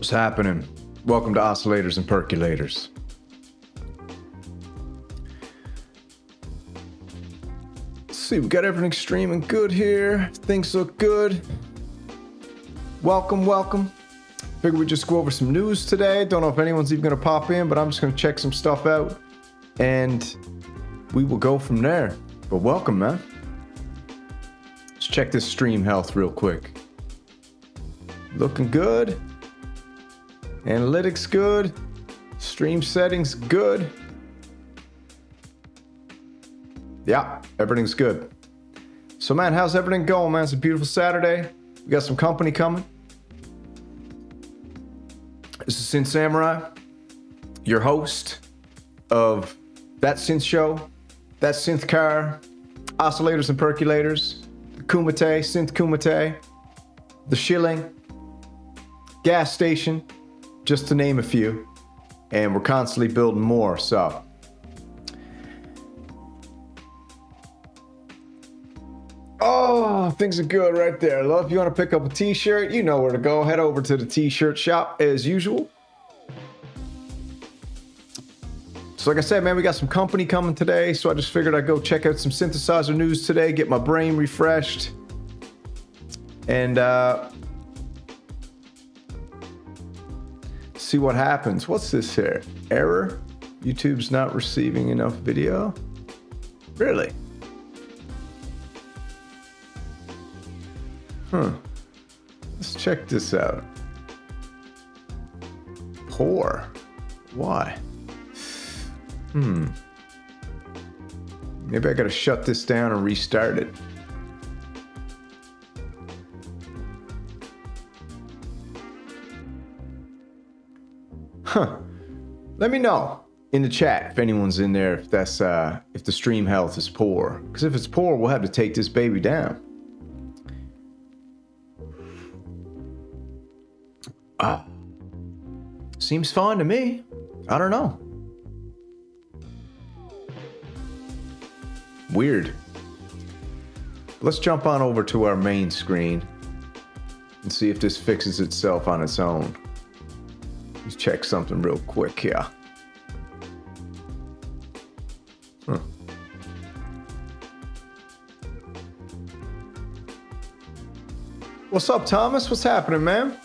What's happening? Welcome to Oscillators and Percolators. Let's see, we got everything streaming good here. Things look good. Welcome. Figured we'd just go over some news today. Don't know if anyone's even gonna pop in, but I'm just gonna check some stuff out and we will go from there. But welcome, man. Let's check this stream health real quick. Looking good. Analytics good. Stream settings good. Yeah, everything's good. So man, how's everything going, man? It's a beautiful Saturday. We got some company coming. This is Synth Samurai, your host of That Synth Show, That Synth Car, Oscillators and Percolators, the Kumite, Synth Kumite, the Shilling, Gas Station, just to name a few. And we're constantly building more, so. Oh, things are good right there. Love, if you want to pick up a t-shirt, you know where to go. Head over to the t-shirt shop as usual. So like I said, man, we got some company coming today, so I just figured I'd go check out some synthesizer news today, get my brain refreshed. And see what happens. What's this here? Error? YouTube's not receiving enough video? Really? Let's check this out. Poor. Why? Maybe I gotta shut this down and restart it. Let me know in the chat if anyone's in there, if that's if the stream health is poor. Because if it's poor, we'll have to take this baby down. Seems fine to me. I don't know. Weird. Let's jump on over to our main screen and see if this fixes itself on its own. Let's check something real quick here. What's up, Thomas? What's happening, man?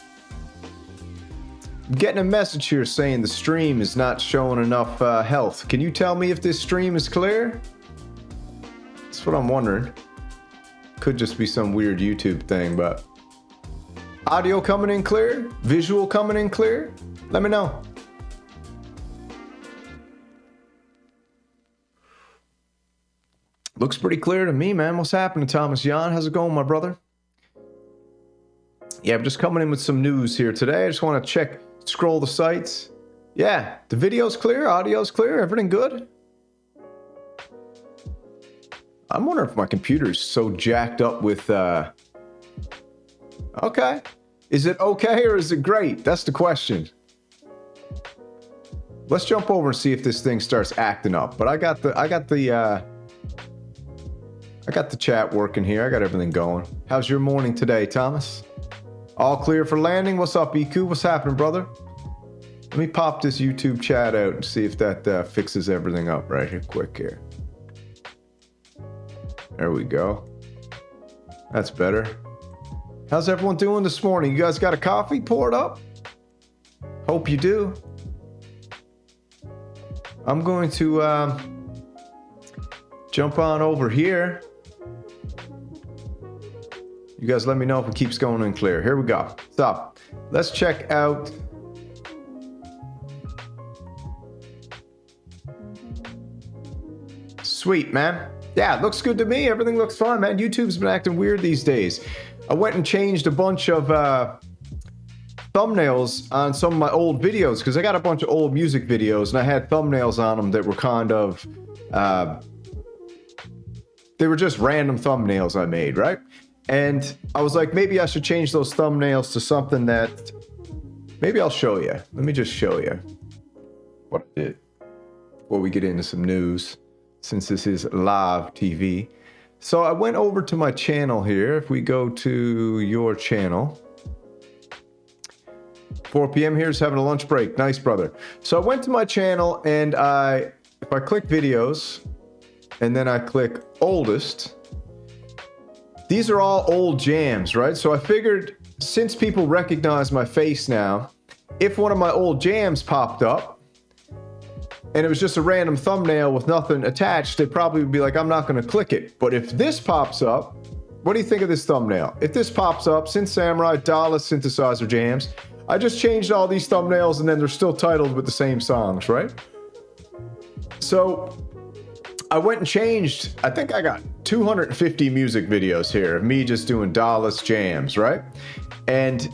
I'm getting a message here saying the stream is not showing enough health. Can you tell me if this stream is clear? That's what I'm wondering. Could just be some weird YouTube thing, but audio coming in clear? Visual coming in clear? Let me know. Looks pretty clear to me, man. What's happening, Thomas Jan? How's it going, my brother? Yeah, I'm just coming in with some news here today. I just want to scroll the sites. Yeah, the video's clear, audio's clear, everything good? I'm wondering if my computer's so jacked up with, okay. Is it okay or is it great? That's the question. Let's jump over and see if this thing starts acting up. But I got the chat working here. I got everything going. How's your morning today, Thomas? All clear for landing? What's up, Iku? What's happening, brother? Let me pop this YouTube chat out and see if that fixes everything up right here, quick here. There we go. That's better. How's everyone doing this morning? You guys got a coffee poured up? Hope you do. I'm going to jump on over here. You guys let me know if it keeps going in clear. Here we go. So let's check out. Sweet, man. Yeah, it looks good to me. Everything looks fine, man. YouTube's been acting weird these days. I went and changed a bunch of thumbnails on some of my old videos because I got a bunch of old music videos and I had thumbnails on them that were kind of they were just random thumbnails I made, right? And I was like, maybe I should change those thumbnails to something that maybe I'll show you. Let me just show you what I did before we get into some news, since this is live TV. So I went over to my channel here. If we go to your channel, 4 p.m. here, just having a lunch break. Nice, brother. So I went to my channel, and if I click videos, and then I click oldest, these are all old jams, right? So I figured, since people recognize my face now, if one of my old jams popped up, and it was just a random thumbnail with nothing attached, they probably would be like, I'm not going to click it. But if this pops up, what do you think of this thumbnail? If this pops up, Synth Samurai Dallas Synthesizer Jams, I just changed all these thumbnails and then they're still titled with the same songs, right? So I went and changed, I think I got 250 music videos here of me just doing Dallas jams, right? And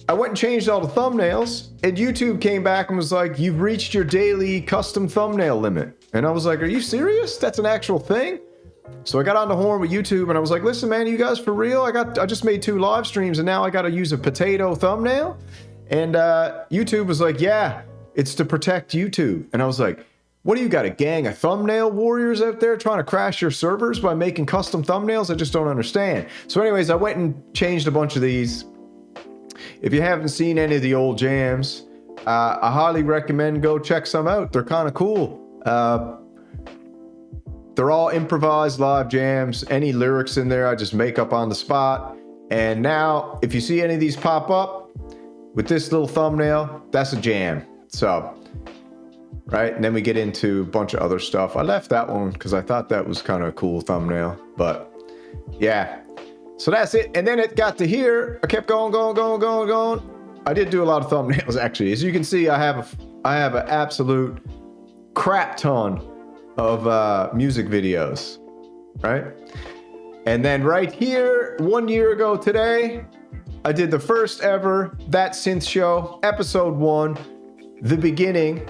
I went and changed all the thumbnails, and YouTube came back and was like, you've reached your daily custom thumbnail limit. And I was like, are you serious? That's an actual thing? So I got on the horn with YouTube and I was like, listen, man, you guys for real? I just made 2 live streams and now I got to use a potato thumbnail? And YouTube was like, yeah, it's to protect YouTube. And I was like, what do you got, a gang of thumbnail warriors out there trying to crash your servers by making custom thumbnails? I just don't understand. So anyways, I went and changed a bunch of these. If you haven't seen any of the old jams, I highly recommend go check some out. They're kind of cool. They're all improvised live jams. Any lyrics in there, I just make up on the spot. And now, if you see any of these pop up with this little thumbnail, that's a jam. So, right? And then we get into a bunch of other stuff. I left that one because I thought that was kind of a cool thumbnail. But, yeah. So that's it. And then it got to here. I kept going. I did do a lot of thumbnails, actually. As you can see, I have an absolute crap ton of music videos, right? And then right here, 1 year ago today, I did the first ever That Synth Show, episode 1, the beginning.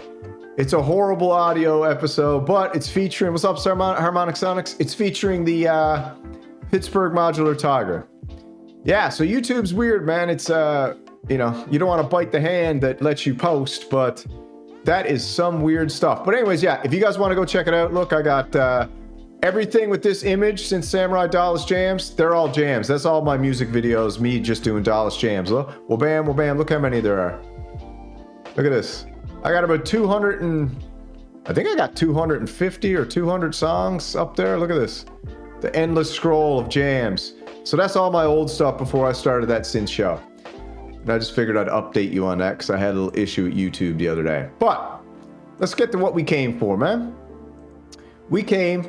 It's a horrible audio episode, but it's featuring, what's up, Harmonic Sonics? It's featuring the Pittsburgh Modular Tiger. Yeah, so YouTube's weird, man. It's, you know, you don't want to bite the hand that lets you post, but that is some weird stuff. But anyways, yeah, if you guys want to go check it out, look, I got everything with this image, Synth Samurai Dallas Jams, they're all jams. That's all my music videos, me just doing Dallas Jams. Well, bam, look how many there are. Look at this. I got about 200 and, I think I got 250 or 200 songs up there. Look at this. The endless scroll of jams. So that's all my old stuff before I started That Synth Show. And I just figured I'd update you on that because I had a little issue with YouTube the other day. But let's get to what we came for, man. We came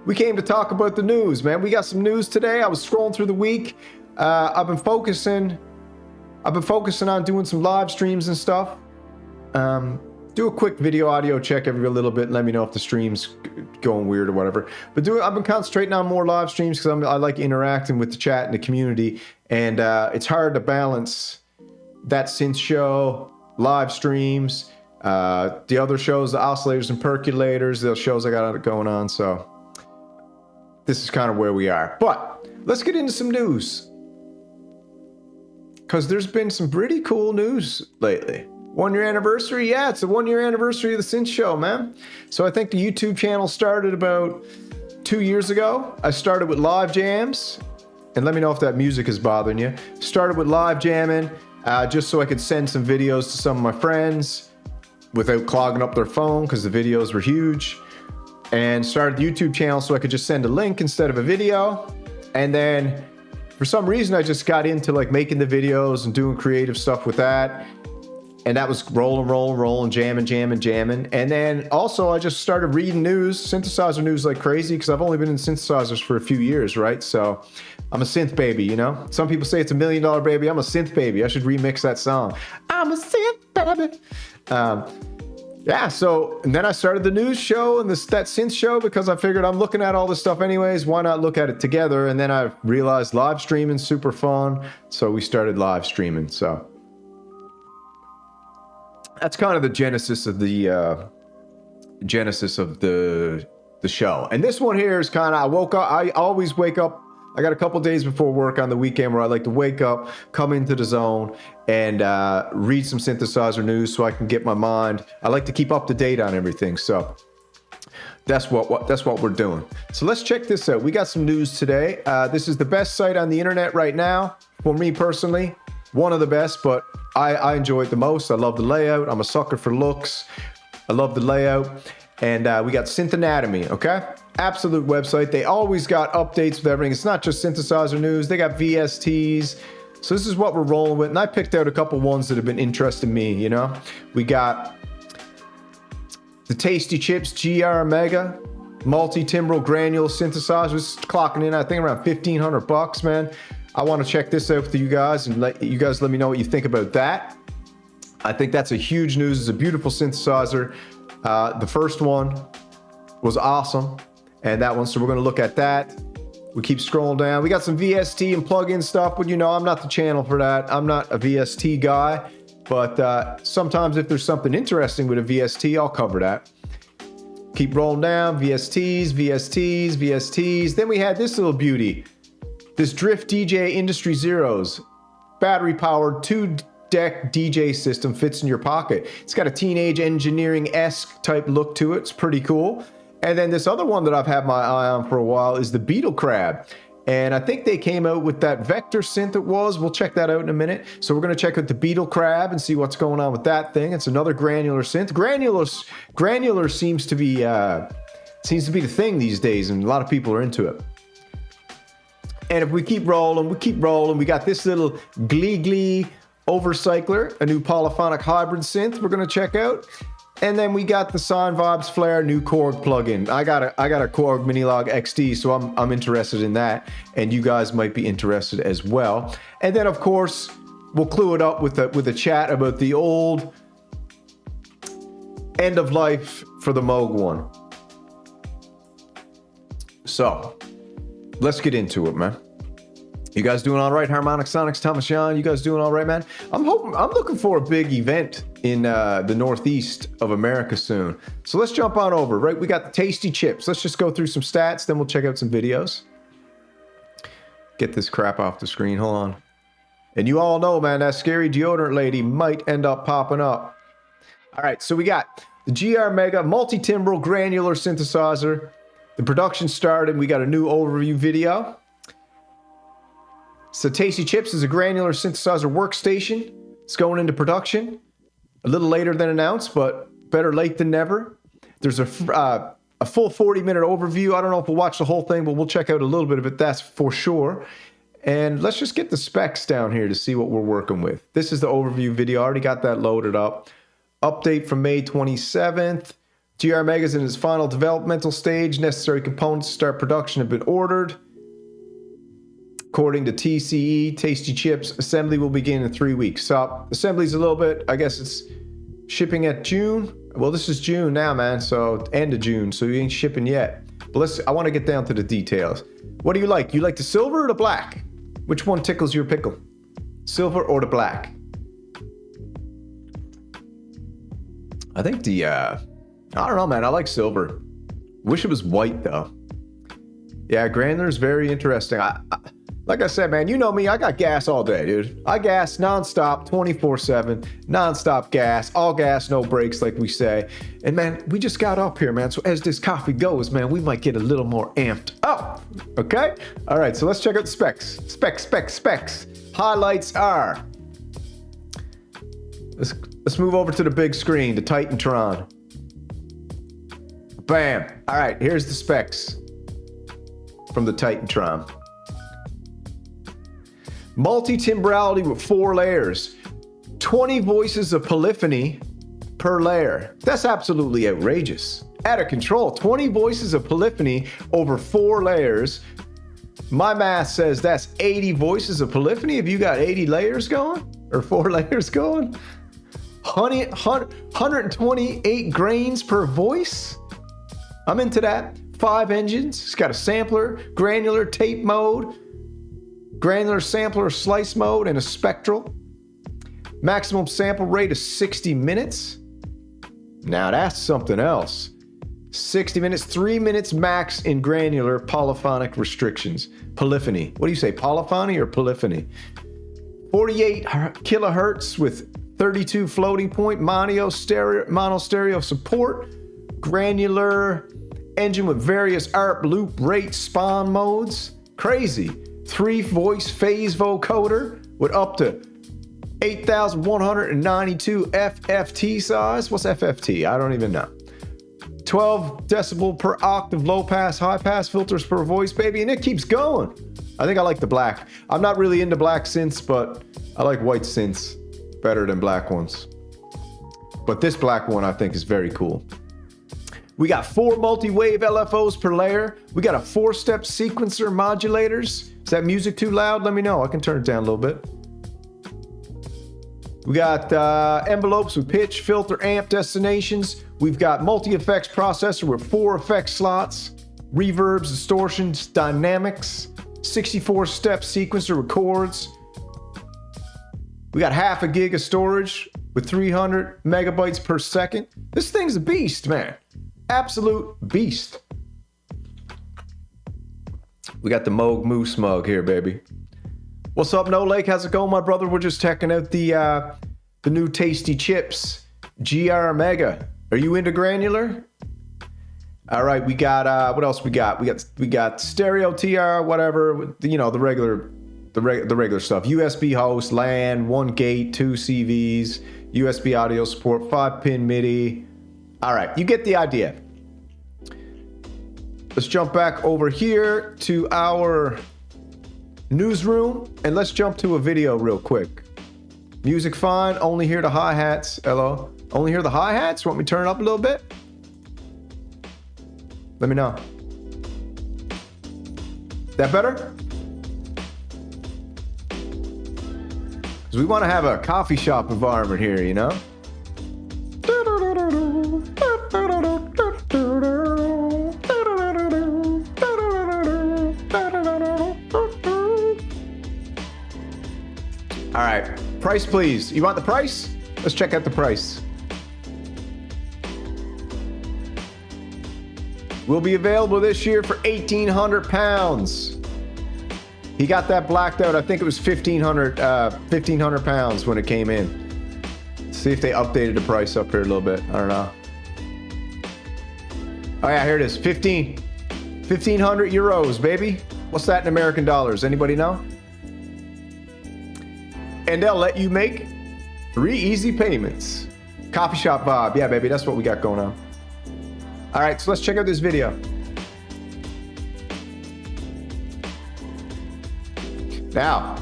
to talk about the news, man. We got some news today. I was scrolling through the week. I've been focusing on doing some live streams and stuff. Do a quick video audio check every little bit and let me know if the stream's going weird or whatever. But I've been concentrating on more live streams because I like interacting with the chat and the community. And it's hard to balance That Synth Show, live streams, the other shows, the Oscillators and Percolators, the shows I got going on. So this is kind of where we are. But let's get into some news, because there's been some pretty cool news lately. 1 year anniversary? Yeah, it's the 1 year anniversary of the Synth Show, man. So I think the YouTube channel started about 2 years ago. I started with live jams, and let me know if that music is bothering you. Started with live jamming, just so I could send some videos to some of my friends without clogging up their phone, because the videos were huge. And started the YouTube channel so I could just send a link instead of a video. And then for some reason, I just got into like making the videos and doing creative stuff with that. And that was rolling, jamming. And then also I just started reading news, synthesizer news like crazy, because I've only been in synthesizers for a few years, right? So I'm a synth baby, you know? Some people say it's $1 million baby. I'm a synth baby. I should remix that song. I'm a synth baby. Yeah, so, and then I started the news show and that Synth Show because I figured I'm looking at all this stuff anyways, why not look at it together? And then I realized live streaming's super fun, so we started live streaming, so. That's kind of the genesis of the show. And this one here is kind of, I always wake up, I got a couple days before work on the weekend where I like to wake up, come into the zone, and read some synthesizer news so I can get my mind. I like to keep up to date on everything, so that's what we're doing. So let's check this out. We got some news today. This is the best site on the internet right now for me personally. One of the best, but I enjoy it the most. I love the layout. I'm a sucker for looks. I love the layout. And we got Synth Anatomy, okay? Absolute website. They always got updates with everything. It's not just synthesizer news. They got VSTs. So this is what we're rolling with. And I picked out a couple ones that have been interesting me, you know? We got the Tasty Chips GR Mega multi-timbral granule synthesizers, clocking in, I think, around $1,500, man. I want to check this out with you guys and let me know what you think about that. I think that's a huge news. It's a beautiful synthesizer. The first one was awesome, and that one, so we're going to look at that. We keep scrolling down. We got some VST and plug-in stuff, but you know, I'm not the channel for that. I'm not a VST guy, but sometimes if there's something interesting with a VST, I'll cover that. Keep rolling down. VSTs, VSTs, VSTs. Then we had this little beauty. This Drift DJ Industry Zeros. Battery-powered 2-deck DJ system, fits in your pocket. It's got a teenage engineering-esque type look to it. It's pretty cool. And then this other one that I've had my eye on for a while is the Beetlecrab. And I think they came out with that Vector synth it was. We'll check that out in a minute. So we're going to check out the Beetlecrab and see what's going on with that thing. It's another granular synth. Granular seems to be the thing these days, and a lot of people are into it. And if we keep rolling, we got this little glitchy Overcycler, a new polyphonic hybrid synth we're going to check out. And then we got the Sonivibes Flare new Korg plugin. I got a Korg Minilog XD, so I'm interested in that, and you guys might be interested as well. And then of course we'll clue it up with a chat about the old end of life for the Moog One. So let's get into it, man. You guys doing all right? Harmonic Sonics, Thomas Sean, you guys doing all right, man? I'm looking for a big event in the Northeast of America soon. So let's jump on over, right? We got the Tasty Chips. Let's just go through some stats, then we'll check out some videos. Get this crap off the screen, hold on. And you all know, man, that scary deodorant lady might end up popping up. All right, so we got the GR Mega multi-timbral granular synthesizer. The production started, we got a new overview video. So Tasty Chips is a granular synthesizer workstation. It's going into production a little later than announced, but better late than never. There's a full 40-minute overview. I don't know if we'll watch the whole thing, but we'll check out a little bit of it, that's for sure. And let's just get the specs down here to see what we're working with. This is the overview video. I already got that loaded up. Update from May 27th. GR Mega's in its final developmental stage. Necessary components to start production have been ordered. According to TCE, Tasty Chips, assembly will begin in 3 weeks. So assembly's a little bit, I guess it's shipping at June. Well, this is June now, man, so end of June, so you ain't shipping yet. But I want to get down to the details. What do you like? You like the silver or the black? Which one tickles your pickle? Silver or the black? I think I don't know, man, I like silver. Wish it was white, though. Yeah, granular is very interesting. Like I said, man, you know me, I got gas all day, dude. I gas nonstop, 24/7, nonstop gas, all gas, no breaks, like we say. And man, we just got up here, man. So as this coffee goes, man, we might get a little more amped up, okay? All right, so let's check out the specs. Specs. Highlights are, let's move over to the big screen, the Titantron. Bam. All right, here's the specs from the Titantron. Multi-timbrality with 4 layers. 20 voices of polyphony per layer. That's absolutely outrageous. Out of control. 20 voices of polyphony over 4 layers. My math says that's 80 voices of polyphony if you got 80 layers going, or 4 layers going. 128 grains per voice. I'm into that. 5 engines. It's got a sampler, granular, tape mode, granular sampler slice mode, and a spectral. Maximum sample rate is 60 minutes. Now that's something else. 60 minutes, 3 minutes max in granular polyphonic restrictions. Polyphony. What do you say, polyphony or polyphony? 48 kilohertz with 32 floating point mono stereo support. Granular engine with various ARP, loop, rate, spawn modes. Crazy. 3 voice phase vocoder with up to 8,192 FFT size. What's FFT? I don't even know. 12 decibel per octave low pass, high pass filters per voice, baby, and it keeps going. I think I like the black. I'm not really into black synths, but I like white synths better than black ones. But this black one I think is very cool. We got 4 multi-wave LFOs per layer. We got a 4-step sequencer modulators. Is that music too loud? Let me know. I can turn it down a little bit. We got envelopes with pitch, filter, amp destinations. We've got multi-effects processor with 4 effect slots, reverbs, distortions, dynamics, 64-step sequencer with chords. We got half a gig of storage with 300 megabytes per second. This thing's a beast, man. Absolute beast. We got the Moog Moose mug here, baby. What's up, No Lake? How's it going, my brother? We're just checking out the new tasty chips, GR Mega. Are you into granular? All right, we got what else we got? We got stereo TR, whatever. You know, the regular stuff. USB host, LAN, 1 gate, 2 CVs, USB audio support, 5-pin MIDI. All right, you get the idea. Let's jump back over here to our newsroom and let's jump to a video real quick. Music fine, only hear the hi-hats. Hello, only hear the hi-hats? Want me to turn it up a little bit? Let me know. That better? Because we want to have a coffee shop environment here, you know? All right, price please. You want the price? Let's check out the price. Will be available this year for 1,800 pounds. He got that blacked out. I think it was 1,500 pounds when it came in. Let's see if they updated the price up here a little bit. I don't know. Oh yeah, here it is. 1,500 euros, baby. What's that in American dollars? Anybody know? And they'll let you make 3 easy payments. Coffee shop vibe. Yeah, baby, that's what we got going on. All right, so let's check out this video. Now,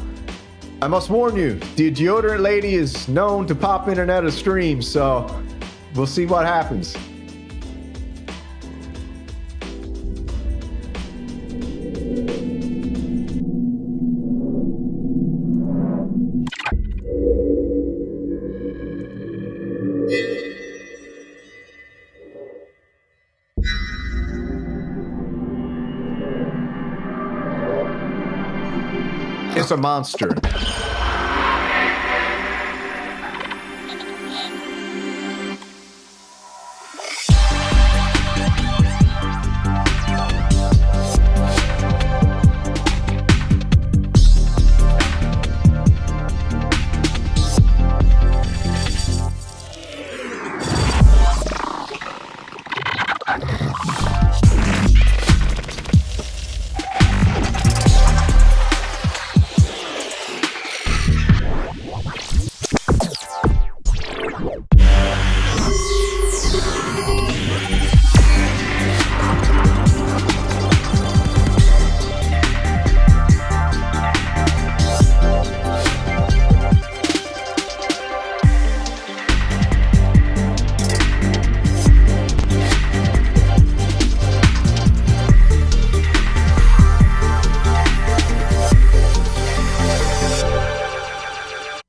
I must warn you, the deodorant lady is known to pop in and out of streams, so we'll see what happens. It's a monster.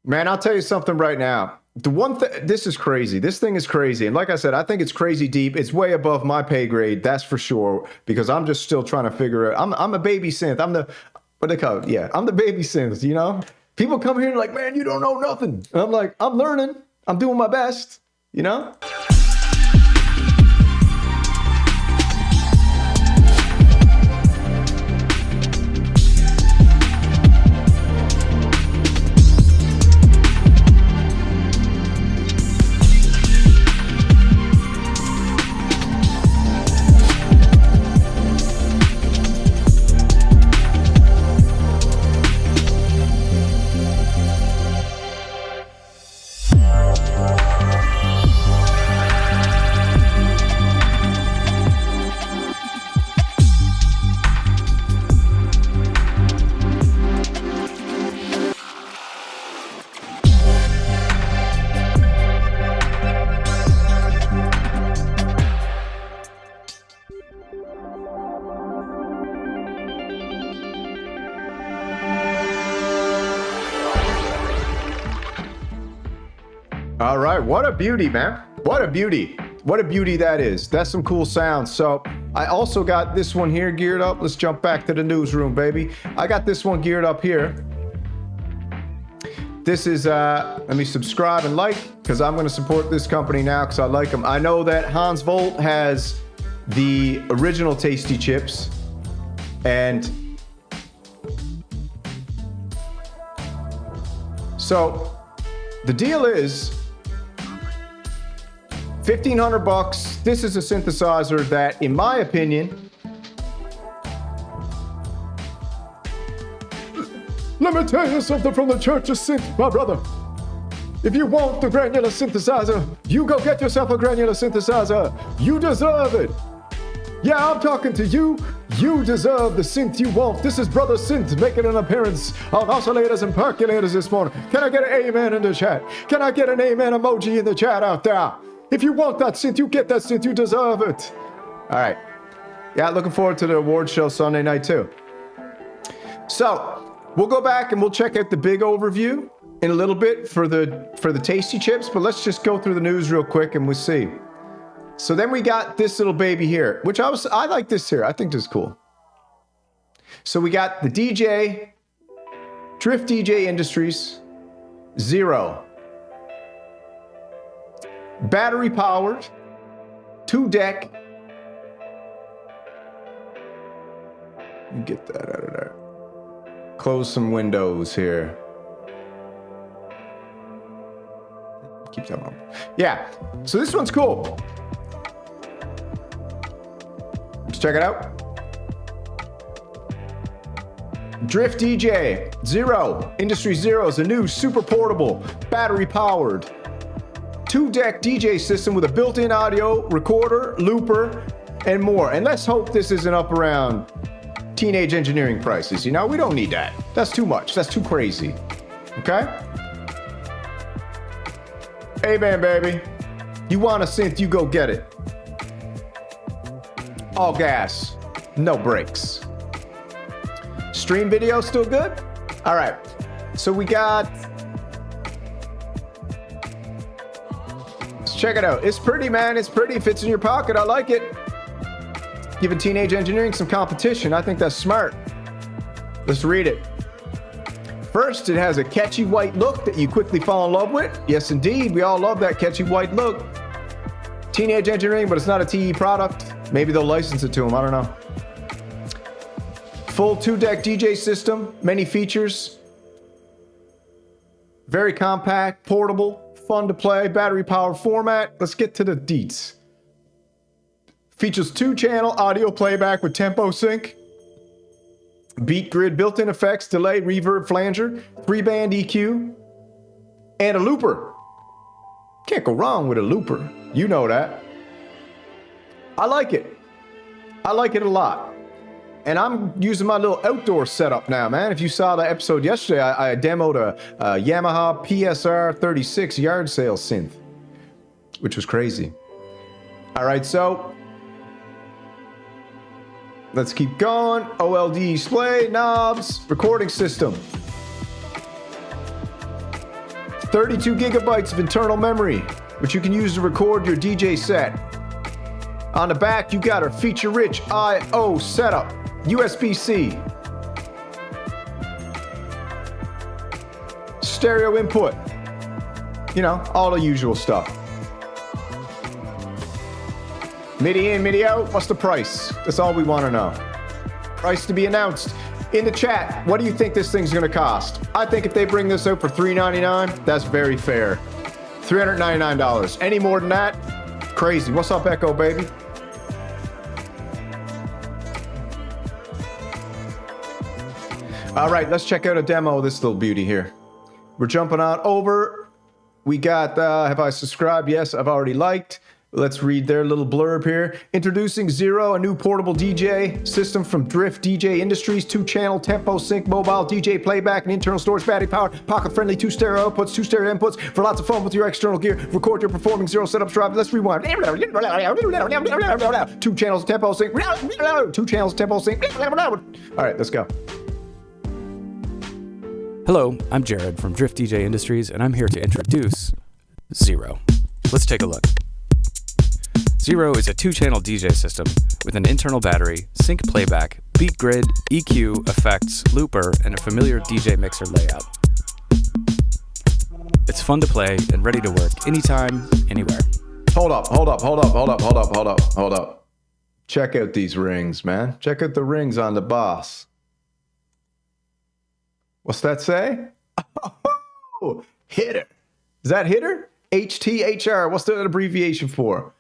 Man, I'll tell you something right now. The one thing, this is crazy. This thing is crazy. And like I said, I think it's crazy deep. It's way above my pay grade. That's for sure. Because I'm just still trying to figure it out. I'm a baby synth. I'm the, what they call it? Yeah, I'm the baby synth, you know? People come here and like, man, you don't know nothing. And I'm like, I'm learning. I'm doing my best, you know? All right, what a beauty, man. What a beauty. What a beauty that is. That's some cool sounds. So I also got this one here geared up. Let's jump back to the newsroom, baby. I got this one geared up here. This is, let me subscribe and like, because I'm going to support this company now because I like them. I know that Hans Volt has the original Tasty Chips, and so the deal is $1,500. This is a synthesizer that, in my opinion, let me tell you something from the Church of Synth, my brother. If you want the granular synthesizer, you go get yourself a granular synthesizer. You deserve it. Yeah, I'm talking to you. You deserve the synth you want. This is Brother Synth making an appearance on Oscillators and Percolators this morning. Can I get an amen in the chat? Can I get an amen emoji in the chat out there? If you want that synth, you get that synth. You deserve it. All right. Yeah, looking forward to the award show Sunday night too. So we'll go back and we'll check out the big overview in a little bit for the Tasty Chips, but let's just go through the news real quick and we'll see. So then we got this little baby here, which I like this here. I think this is cool. So we got the DJ, Drift DJ Industries, 0. Battery powered, 2-deck. Let me get that out of there. Close some windows here. Keep that on. Yeah, so this one's cool. Let's check it out. Drift DJ 0, Industry 0 is a new super portable, battery powered, 2-deck DJ system with a built-in audio, recorder, looper, and more. And let's hope this isn't up around teenage engineering prices. You know, we don't need that. That's too much. That's too crazy. Okay? Amen, baby. You want a synth, you go get it. All gas, no brakes. Stream video still good? All right. So we got, let's check it out. It's pretty, man. It's pretty. Fits in your pocket. I like it. Giving teenage engineering some competition. I think that's smart. Let's read it. First, it has a catchy white look that you quickly fall in love with. Yes, indeed. We all love that catchy white look. Teenage engineering, but it's not a TE product. Maybe they'll license it to them. I don't know. Full 2-deck DJ system. Many features. Very compact, portable, fun to play, battery powered format. Let's get to the deets. Features 2-channel audio playback with tempo sync, beat grid, built-in effects, delay, reverb, flanger, 3-band EQ, and a looper. Can't go wrong with a looper. You know that. I like it. I like it a lot. And I'm using my little outdoor setup now, man. If you saw the episode yesterday, I demoed a Yamaha PSR 36 yard sale synth, which was crazy. All right, so let's keep going. OLED display, knobs, recording system. 32 gigabytes of internal memory, which you can use to record your DJ set. On the back, you got a feature-rich I/O setup, USB-C, stereo input, you know, all the usual stuff. MIDI in, MIDI out, what's the price? That's all we want to know. Price to be announced. In the chat, what do you think this thing's going to cost? I think if they bring this out for $399, that's very fair. $399. Any more than that? Crazy. What's up, Echo, baby? All right, let's check out a demo of this little beauty here. We're jumping on over. We got, have I subscribed? Yes, I've already liked. Let's read their little blurb here. Introducing 0, a new portable DJ system from Drift DJ Industries. 2-channel tempo sync, mobile DJ playback, and internal storage, battery powered, pocket friendly, 2 stereo outputs, 2 stereo inputs for lots of fun with your external gear. Record your performing 0 setups drive. Let's rewind. 2 channels tempo sync. 2 channels tempo sync. All right, let's go. Hello, I'm Jared from Drift DJ Industries, and I'm here to introduce Zero. Let's take a look. Zero is a 2-channel DJ system with an internal battery, sync playback, beat grid, EQ, effects, looper, and a familiar DJ mixer layout. It's fun to play and ready to work anytime, anywhere. Hold up. Check out these rings, man. Check out the rings on the boss. What's that say? Oh, hitter. Is that hitter? HTHR. What's that abbreviation for?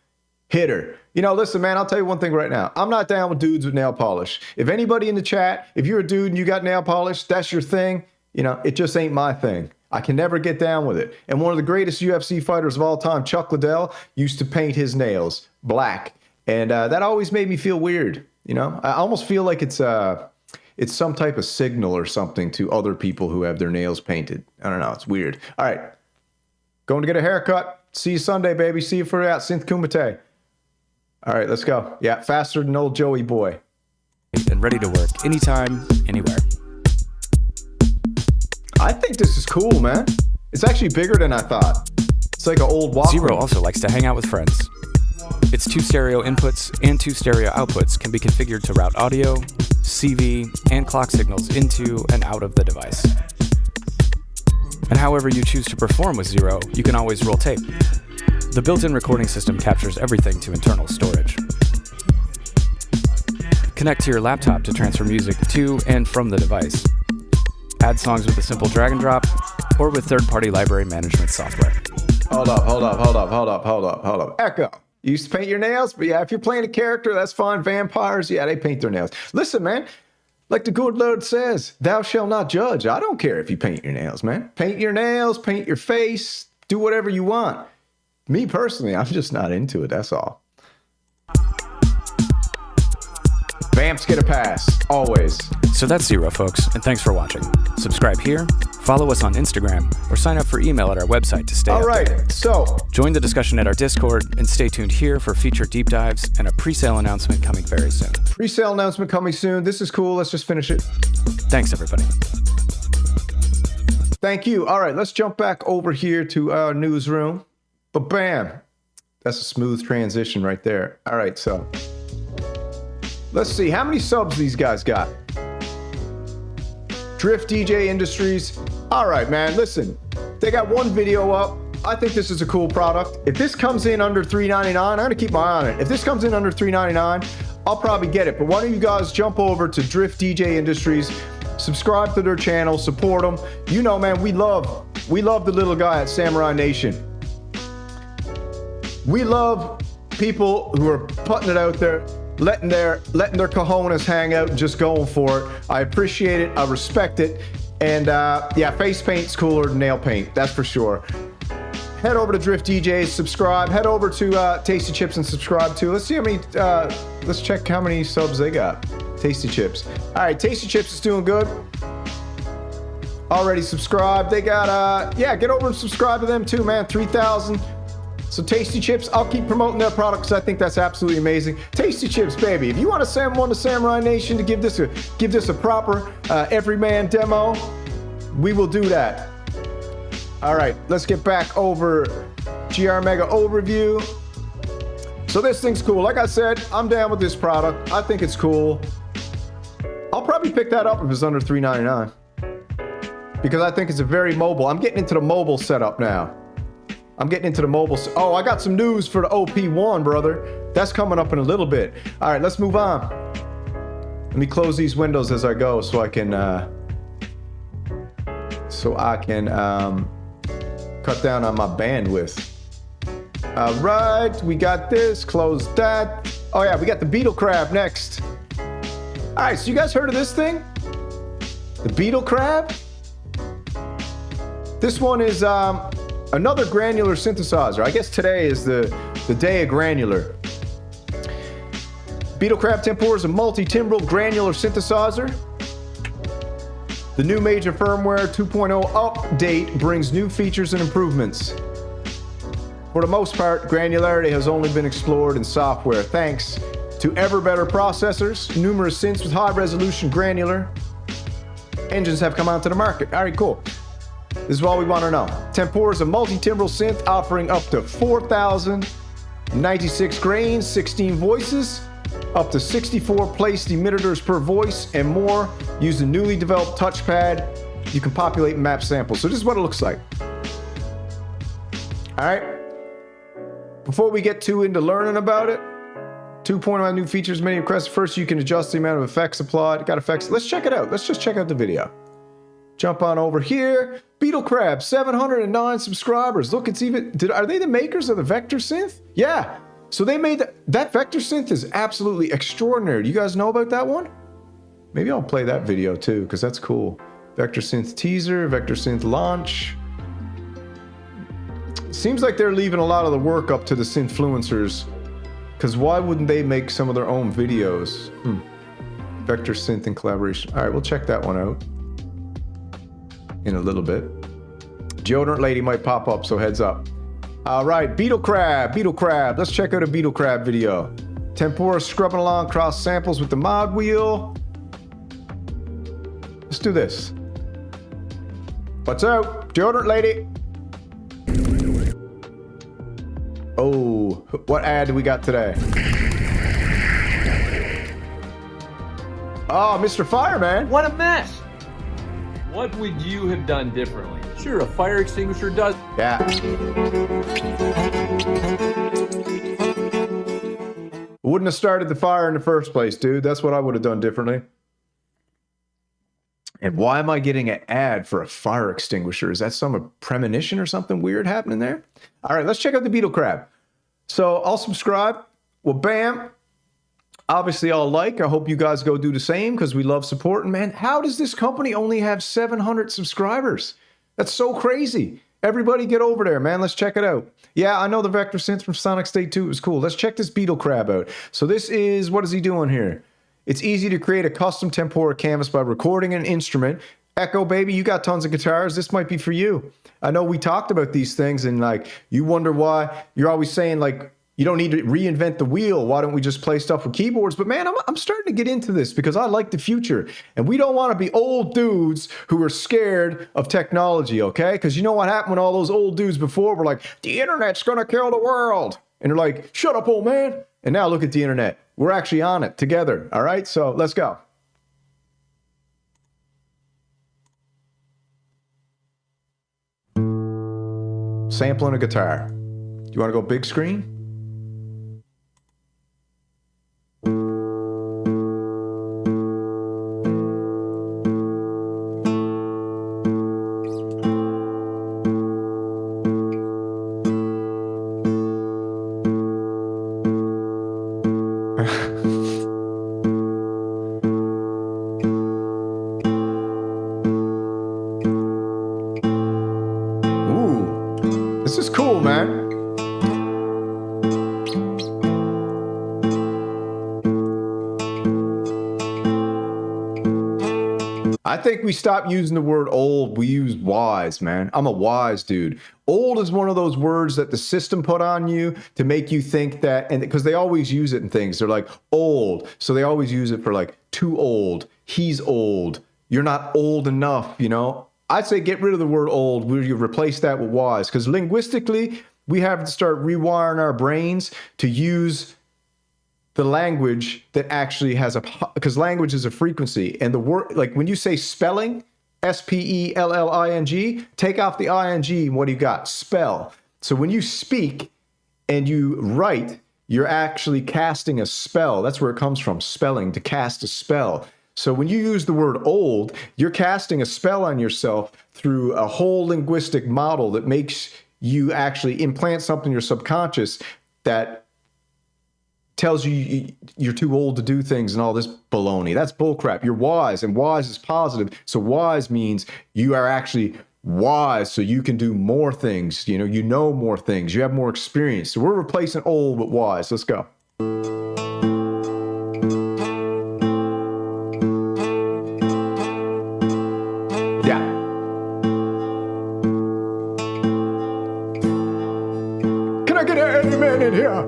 Hitter. You know, listen, man, I'll tell you one thing right now. I'm not down with dudes with nail polish. If anybody in the chat, if you're a dude and you got nail polish, that's your thing. You know, it just ain't my thing. I can never get down with it. And one of the greatest UFC fighters of all time, Chuck Liddell, used to paint his nails black. And that always made me feel weird. You know, I almost feel like it's some type of signal or something to other people who have their nails painted. I don't know. It's weird. All right. Going to get a haircut. See you Sunday, baby. See you for that Synth Kumite. All right, let's go. Yeah, faster than old Joey boy. And ready to work anytime, anywhere. I think this is cool, man. It's actually bigger than I thought. It's like an old Walkman. Zero also likes to hang out with friends. Its 2 stereo inputs and 2 stereo outputs can be configured to route audio, CV, and clock signals into and out of the device. And however you choose to perform with Zero, you can always roll tape. The built-in recording system captures everything to internal storage. Connect to your laptop to transfer music to and from the device. Add songs with a simple drag and drop, or with third-party library management software. Hold up. Echo. You used to paint your nails? But yeah, if you're playing a character, that's fine. Vampires, yeah, they paint their nails. Listen, man, like the good Lord says, thou shalt not judge. I don't care if you paint your nails, man. Paint your nails, paint your face, do whatever you want. Me personally, I'm just not into it, that's all. Vamps get a pass, always. So that's Zero, folks, and thanks for watching. Subscribe here, follow us on Instagram, or sign up for email at our website to stay All right, updated. so join the discussion at our Discord, and stay tuned here for feature deep dives and a pre-sale announcement coming very soon. Pre-sale announcement coming soon. This is cool. Let's just finish it. Thanks, everybody. Thank you. All right, let's jump back over here to our newsroom. But bam, that's a smooth transition right there. All right, so let's see how many subs these guys got. Drift DJ Industries. All right, man, listen, they got one video up. I think this is a cool product. If this comes in under $3.99, I'm gonna keep my eye on it. If this comes in under $3.99, I'll probably get it. But why don't you guys jump over to Drift DJ Industries, subscribe to their channel, support them. You know, man, we love the little guy at Samurai Nation. We love people who are putting it out there, letting their cojones hang out and just going for it. I appreciate it. I respect it. And yeah, face paint's cooler than nail paint. That's for sure. Head over to Drift DJs, subscribe. Head over to Tasty Chips and subscribe too. Let's see how many, let's check how many subs they got. Tasty Chips. All right, Tasty Chips is doing good. Already subscribed. They got, yeah, get over and subscribe to them too, man. 3,000. So Tasty Chips, I'll keep promoting their products. I think that's absolutely amazing. Tasty Chips, baby. If you want to send one to Samurai Nation to give this a proper everyman demo, we will do that. All right, let's get back over GR Mega Overview. So this thing's cool. Like I said, I'm down with this product. I think it's cool. I'll probably pick that up if it's under $3.99 because I think it's a very mobile. I'm getting into the mobile setup now. Oh, I got some news for the OP1, brother. That's coming up in a little bit. All right, let's move on. Let me close these windows as I go so I can cut down on my bandwidth. All right, we got this. Close that. Oh yeah, we got the Beetlecrab next. All right, so you guys heard of this thing? The Beetlecrab? This one is another granular synthesizer. I guess today is the day of granular. Beetlecrab Tempura is a multi-timbral granular synthesizer. The new major firmware 2.0 update brings new features and improvements. For the most part, granularity has only been explored in software. Thanks to ever better processors, numerous synths with high resolution granular engines have come onto the market. All right, cool. This is what we want to know. Tempura is a multi-timbral synth offering up to 4,096 grains, 16 voices, up to 64 placed emitters per voice, and more. Use the newly developed touchpad. You can populate and map samples. So this is what it looks like. All right. Before we get too into learning about it, 2.0 new features, many requests. First, you can adjust the amount of effects applied. Got effects. Let's check it out. Let's just check out the video. Jump on over here. Beetlecrab, 709 subscribers. Look, it's even... Are they the makers of the Vector Synth? Yeah. So they made that Vector Synth is absolutely extraordinary. Do you guys know about that one? Maybe I'll play that video too, because that's cool. Vector Synth teaser, Vector Synth launch. Seems like they're leaving a lot of the work up to the synthfluencers, because why wouldn't they make some of their own videos? Vector Synth in collaboration. All right, we'll check that one out in a little bit. Deodorant lady might pop up, so heads up. All right, Beetlecrab. Let's check out a Beetlecrab video. Tempura scrubbing along cross samples with the mod wheel. Let's do this. What's up, deodorant lady? Oh, what ad do we got today? Oh, Mr. Fireman. What a mess! What would you have done differently? Sure, a fire extinguisher does. Yeah. Wouldn't have started the fire in the first place, dude. That's what I would have done differently. And why am I getting an ad for a fire extinguisher? Is that some premonition or something weird happening there? All right, let's check out the Beetlecrab. So I'll subscribe. Well, bam. Obviously, I'll like. I hope you guys go do the same because we love supporting, man. How does this company only have 700 subscribers? That's so crazy. Everybody get over there, man. Let's check it out. Yeah, I know the Vector Synth from Sonic State 2. It was cool. Let's check this Beetlecrab out. So this is, what is he doing here? It's easy to create a custom Tempura canvas by recording an instrument. Echo, baby, you got tons of guitars. This might be for you. I know we talked about these things and like, you wonder why you're always saying like, you don't need to reinvent the wheel. Why don't we just play stuff with keyboards? But man, I'm starting to get into this because I like the future. And we don't want to be old dudes who are scared of technology, okay? Because you know what happened when all those old dudes before were like, the internet's going to kill the world. And they're like, shut up, old man. And now look at the internet. We're actually on it together, all right? So let's go. Sampling a guitar. Do you want to go big screen? This is cool, man. I think we stopped using the word old. We use wise, man. I'm a wise dude. Old is one of those words that the system put on you to make you think that, and because they always use it in things. They're like old. So they always use it for like too old. He's old. You're not old enough, you know? I'd say get rid of the word old. We replace that with wise, because linguistically, we have to start rewiring our brains to use the language that actually has because language is a frequency. And the word, like when you say spelling, S-P-E-L-L-I-N-G, take off the I-N-G, and what do you got? Spell. So when you speak and you write, you're actually casting a spell. That's where it comes from, spelling, to cast a spell. So when you use the word old, you're casting a spell on yourself through a whole linguistic model that makes you actually implant something in your subconscious that tells you you're too old to do things and all this baloney. That's bullcrap. You're wise, and wise is positive. So wise means you are actually wise, so you can do more things. You know more things. You have more experience. So we're replacing old with wise. Let's go. In here.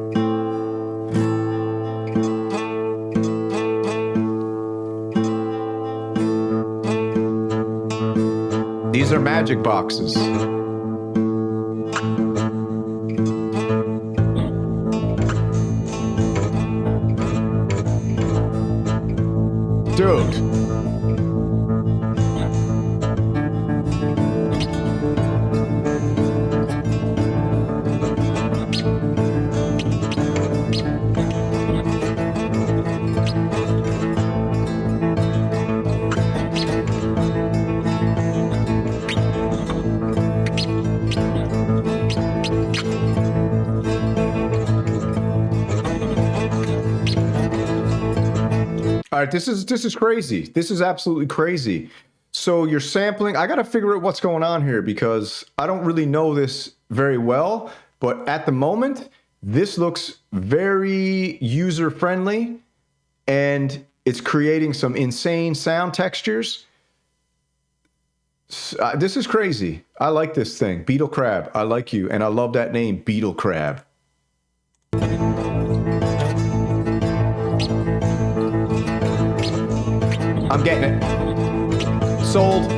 These are magic boxes. Dude. All right, this is crazy. This is absolutely crazy. So you're sampling. I got to figure out what's going on here because I don't really know this very well. But at the moment, this looks very user-friendly, and it's creating some insane sound textures. This is crazy. I like this thing. Beetlecrab, I like you. And I love that name, Beetlecrab. I'm getting it. Sold.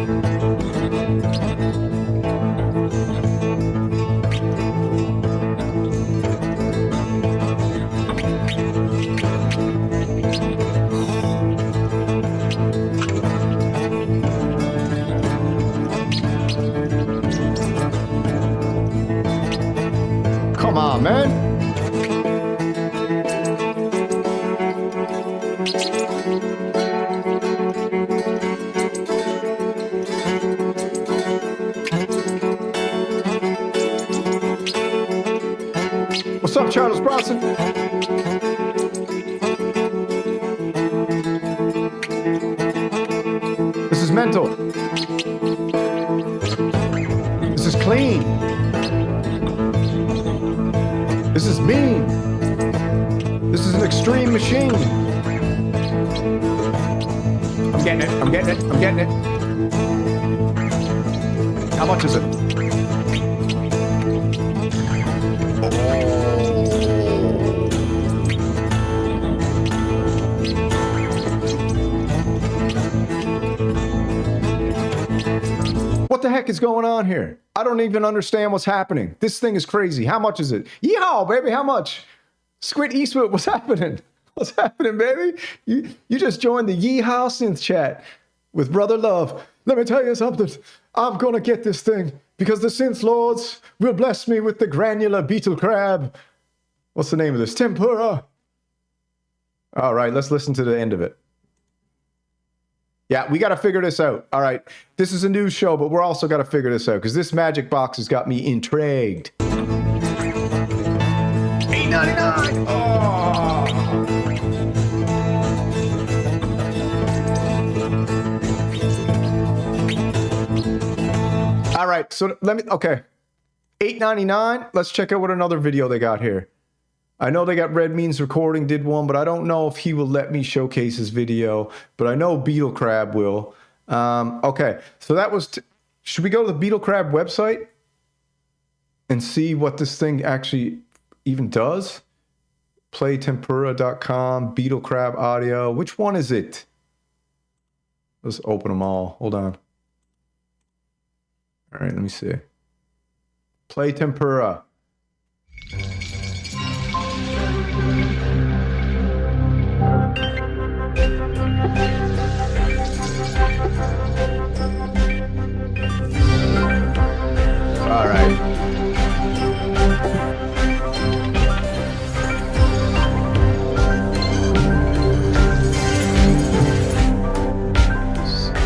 Come on, man. What's up, Charles Bronson? This is mental. This is clean. This is mean. This is an extreme machine. I'm getting it. I'm getting it. I'm getting it. How much is it? What the heck is going on here? I don't even understand what's happening. This thing is crazy. How much is it? Yeehaw, baby, how much? Squid Eastwood, what's happening? What's happening, baby? You just joined the Yeehaw Synth chat with Brother Love. Let me tell you something. I'm gonna get this thing because the Synth Lords will bless me with the granular Beetlecrab. What's the name of this? Tempura. All right, let's listen to the end of it. Yeah, we got to figure this out. All right, this is a news show, but we're also got to figure this out because this magic box has got me intrigued. $8.99. Oh. All right, so let me. Okay, $8.99. Let's check out what another video they got here. I know they got Red Means Recording did one, but I don't know if he will let me showcase his video. But I know Beetlecrab will. Okay, so that was... Should we go to the Beetlecrab website and see what this thing actually even does? Playtempura.com, Beetlecrab audio. Which one is it? Let's open them all. Hold on. All right, let me see. Play Tempura. All right.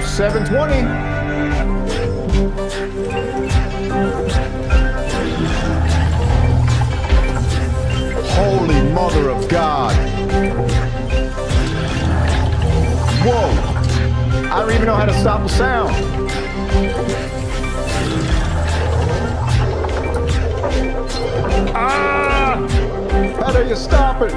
$7.20. Holy Mother of God. Whoa. I don't even know how to stop the sound. Ah! How do you stop it?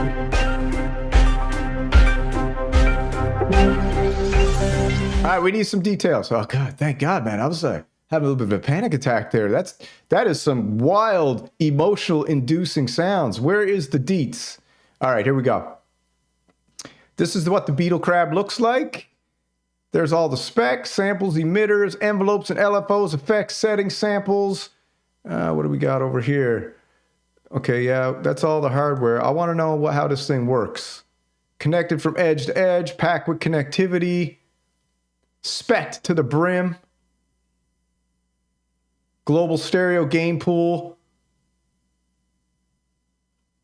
All right, we need some details. Oh God, thank God, man. I was having a little bit of a panic attack there. That is some wild, emotional inducing sounds. Where is the deets? All right, here we go. This is what the Beetlecrab looks like. There's all the specs, samples, emitters, envelopes, and LFOs, effects, settings, samples. What do we got over here? Okay, yeah, that's all the hardware. I want to know how this thing works. Connected from edge to edge, packed with connectivity, spec to the brim, global stereo gain pool,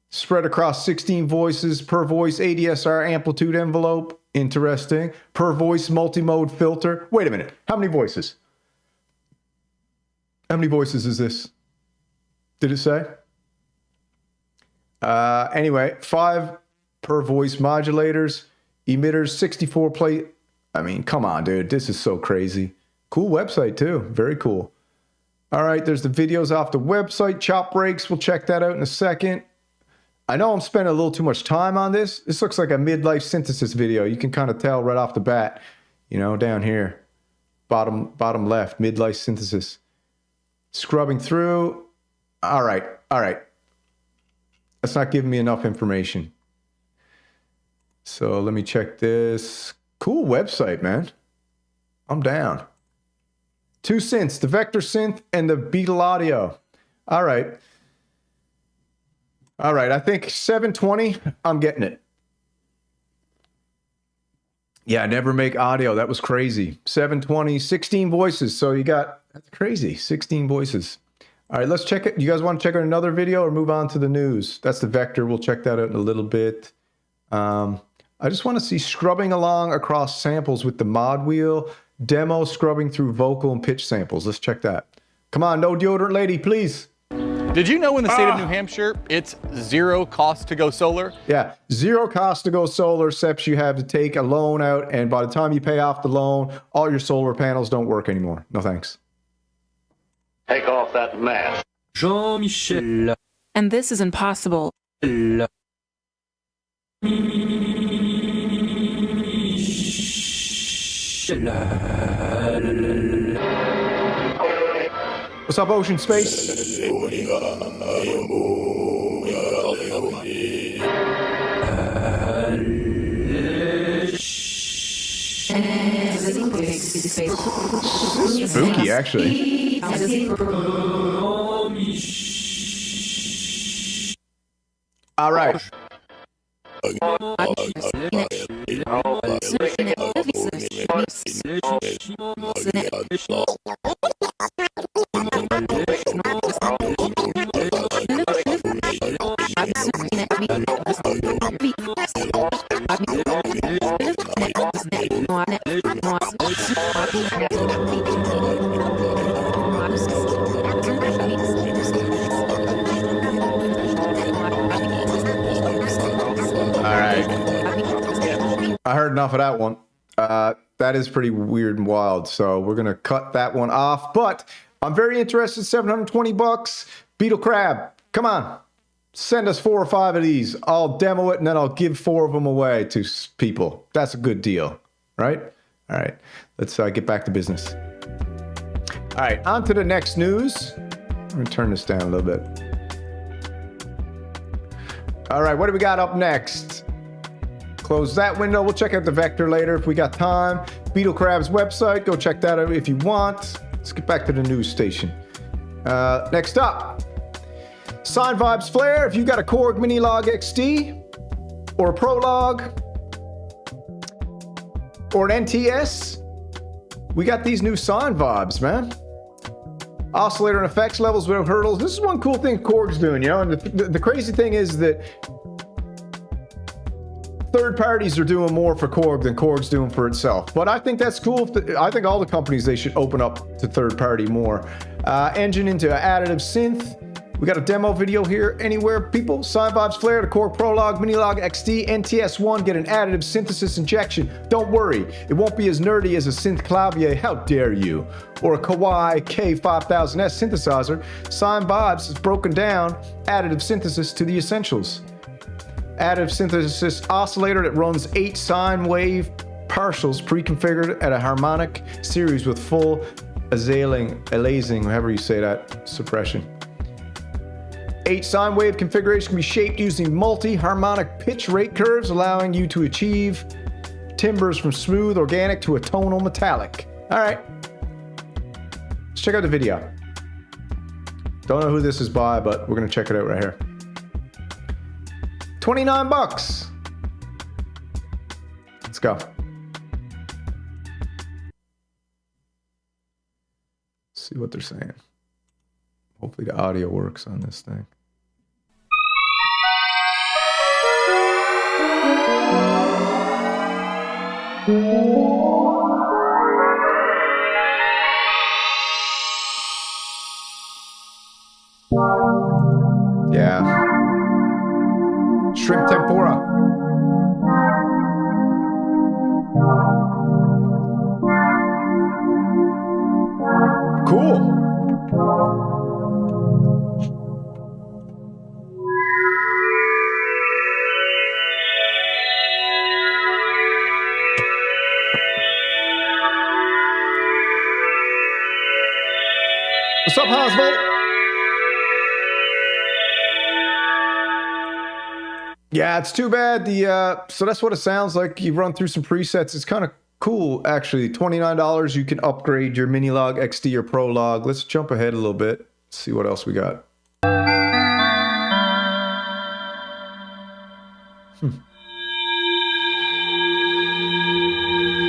spread across 16 voices, per voice ADSR amplitude envelope. Interesting. Per voice multi-mode filter. Wait a minute. How many voices? How many voices is this? Did it say? Anyway, 5 per voice modulators, emitters, 64 plate. I mean, come on, dude. This is so crazy. Cool website, too. Very cool. All right, there's the videos off the website. Chop breaks. We'll check that out in a second. I know I'm spending a little too much time on this. This looks like a midlife synthesis video. You can kind of tell right off the bat, you know, down here. Bottom left, midlife synthesis. Scrubbing through. All right. That's not giving me enough information. So let me check this. Cool website, man. I'm down. 2 synths, the Vector synth and the Beetle audio. All right, I think 720, I'm getting it. Yeah, never make audio. That was crazy. 720, 16 voices. So you got, that's crazy, 16 voices. All right, let's check it. You guys want to check out another video or move on to the news? That's the Vector. We'll check that out in a little bit. I just want to see scrubbing along across samples with the mod wheel. Demo scrubbing through vocal and pitch samples. Let's check that. Come on, no deodorant lady, please. Did you know in the state of New Hampshire, it's zero cost to go solar? Yeah, zero cost to go solar, except you have to take a loan out, and by the time you pay off the loan, all your solar panels don't work anymore. No thanks. Take off that mask. Jean-Michel. And this is impossible. What's up, Ocean Space? Spooky, actually. All right. I heard enough of that one. That is pretty weird and wild. So we're going to cut that one off. But I'm very interested. 720 bucks. Beetlecrab, come on. Send us 4 or 5 of these. I'll demo it and then I'll give 4 of them away to people. That's a good deal, right? All right. Let's get back to business. All right. On to the next news. I'm going to turn this down a little bit. All right. What do we got up next? Close that window. We'll check out the Vector later if we got time. Beetlecrab's website. Go check that out if you want. Let's get back to the news station. Next up, Sonivibes Flare. If you got a Korg Minilog XD or a Prolog or an NTS, we got these new Sonivibes, man. Oscillator and effects levels without hurdles. This is one cool thing Korg's doing, you know. And the crazy thing is that third parties are doing more for Korg than Korg's doing for itself. But I think that's cool. I think all the companies, they should open up to third party more. Engine into additive synth. We got a demo video here. Anywhere, people. Sonivibes Flare, the Korg Prolog, Minilog XD, NTS1 get an additive synthesis injection. Don't worry, it won't be as nerdy as a synth clavier. How dare you? Or a Kawai K5000S synthesizer. Sonivibes has broken down additive synthesis to the essentials. Additive synthesis oscillator that runs 8 sine wave partials pre-configured at a harmonic series with full aliasing, however you say that, suppression. 8 sine wave configuration can be shaped using multi-harmonic pitch rate curves, allowing you to achieve timbres from smooth, organic to a tonal metallic. All right. Let's check out the video. Don't know who this is by, but we're going to check it out right here. 29 bucks. Let's go. See what they're saying. Hopefully the audio works on this thing. Yeah. Shrimp tempura. Cool. What's up, Hansvolt? Yeah, it's too bad. So that's what it sounds like. You run through some presets. It's kind of cool, actually. $29, you can upgrade your Minilog XD or Pro Log. Let's jump ahead a little bit. See what else we got.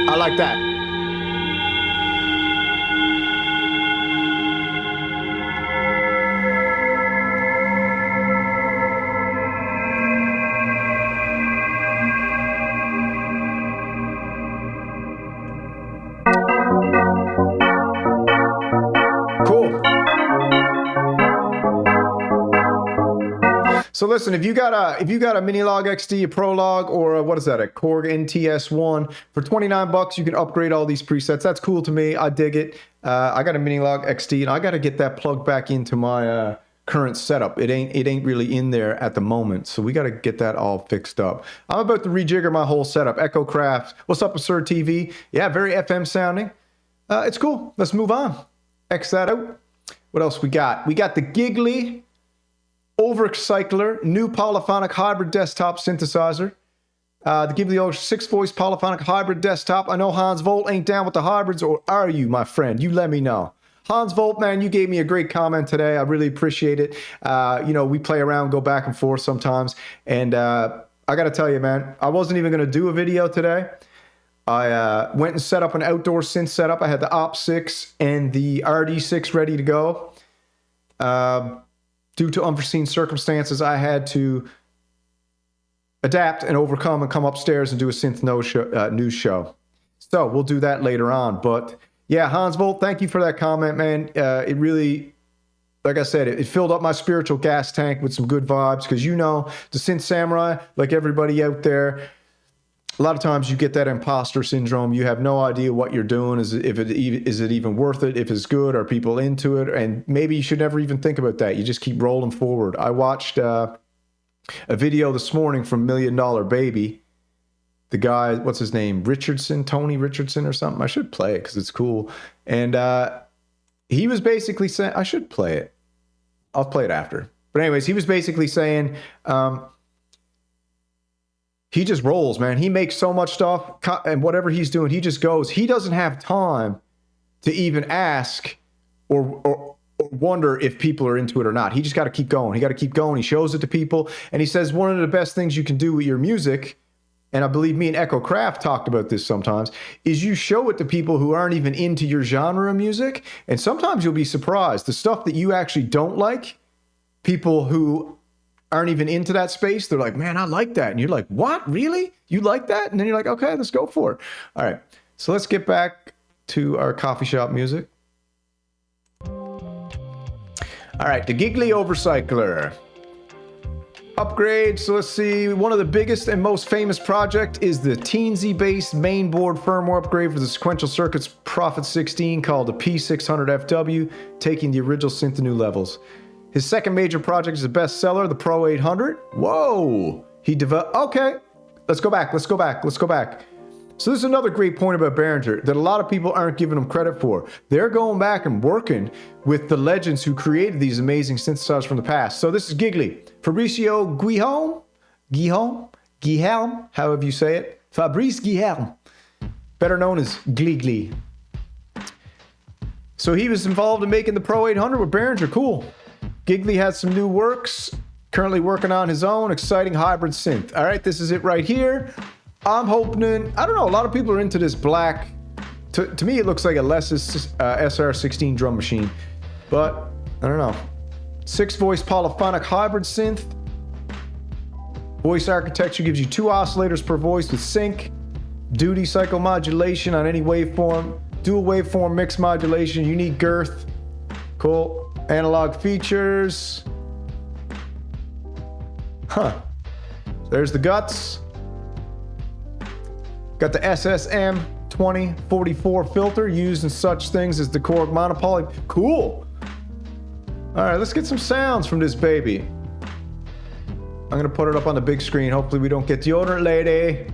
I like that. So listen, if you got a Minilog XD, a Prolog, or what is that, a Korg NTS1 for 29 bucks, you can upgrade all these presets. That's cool to me. I dig it. I got a Minilog XD, and I got to get that plugged back into my current setup. It ain't really in there at the moment, so we got to get that all fixed up. I'm about to rejigger my whole setup. Echo Craft. What's up, Absurd TV? Yeah, very FM sounding. It's cool. Let's move on. X that out. What else we got? We got the Giggly Overcycler, new polyphonic hybrid desktop synthesizer. The Ghibli Ultra 6-voice polyphonic hybrid desktop. I know Hansvolt ain't down with the hybrids, or are you, my friend? You let me know. Hansvolt, man, you gave me a great comment today. I really appreciate it. You know, we play around, go back and forth sometimes. And I got to tell you, man, I wasn't even going to do a video today. I went and set up an outdoor synth setup. I had the Op6 and the RD6 ready to go. Due to unforeseen circumstances, I had to adapt and overcome and come upstairs and do a synth news show. So we'll do that later on. But yeah, Hansvolt, thank you for that comment, man. It really, like I said, it filled up my spiritual gas tank with some good vibes, because you know, the Synth Samurai, like everybody out there, a lot of times you get that imposter syndrome. You have no idea what you're doing. Is it even worth it? If it's good, are people into it? And maybe you should never even think about that. You just keep rolling forward. I watched a video this morning from $1 Million Baby. The guy, what's his name? Tony Richardson or something. I should play it because it's cool. And he was basically saying, I should play it. I'll play it after. But anyways, he was basically saying, he just rolls, man. He makes so much stuff, and whatever he's doing, he just goes. He doesn't have time to even ask or wonder if people are into it or not. He just got to keep going. He got to keep going. He shows it to people, and he says one of the best things you can do with your music, and I believe me and Echo Craft talked about this sometimes, is you show it to people who aren't even into your genre of music, and sometimes you'll be surprised. The stuff that you actually don't like, people who aren't even into that space, they're like, man, I like that. And you're like, what? Really? You like that? And then you're like, okay, let's go for it. All right. So let's get back to our coffee shop music. All right. The Giggly Overcycler. Upgrade. So let's see. One of the biggest and most famous project is the Teensy-based mainboard firmware upgrade for the Sequential Circuits Prophet 16 called the P600FW, taking the original synth to new levels. His second major project is a bestseller, the Pro 800. Whoa! He developed. Okay, let's go back. So this is another great point about Behringer that a lot of people aren't giving him credit for. They're going back and working with the legends who created these amazing synthesizers from the past. So this is Giggly. Fabricio Guillaume, however you say it. Fabrice Guillaume. better known as Glitchy. So he was involved in making the Pro 800 with Behringer. Cool. Giggly has some new works. Currently working on his own exciting hybrid synth. All right, this is it right here. I'm hoping, I don't know, a lot of people are into this black. To me, it looks like a Les's SR16 drum machine. But, I don't know. 6-voice polyphonic hybrid synth. Voice architecture gives you 2 oscillators per voice with sync. Duty cycle modulation on any waveform. Dual waveform mix modulation. Unique girth. Cool. Analog features. Huh. There's the guts. Got the SSM 2044 filter used in such things as the Korg monopoly. Cool. All right, let's get some sounds from this baby. I'm gonna put it up on the big screen. Hopefully we don't get deodorant lady.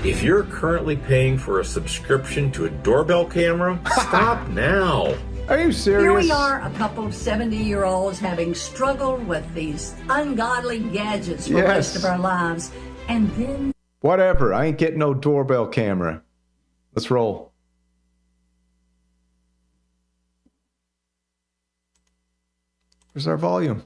If you're currently paying for a subscription to a doorbell camera, stop now. Are you serious? Here we are, a couple of 70-year-olds having struggled with these ungodly gadgets for the rest of our lives. And then... Whatever, I ain't getting no doorbell camera. Let's roll. Where's our volume?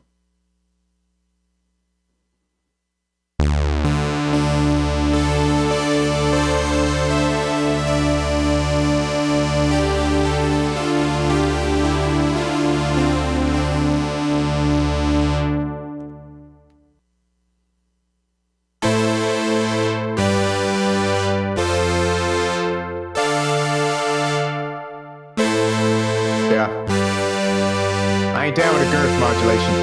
Down with a girth modulation.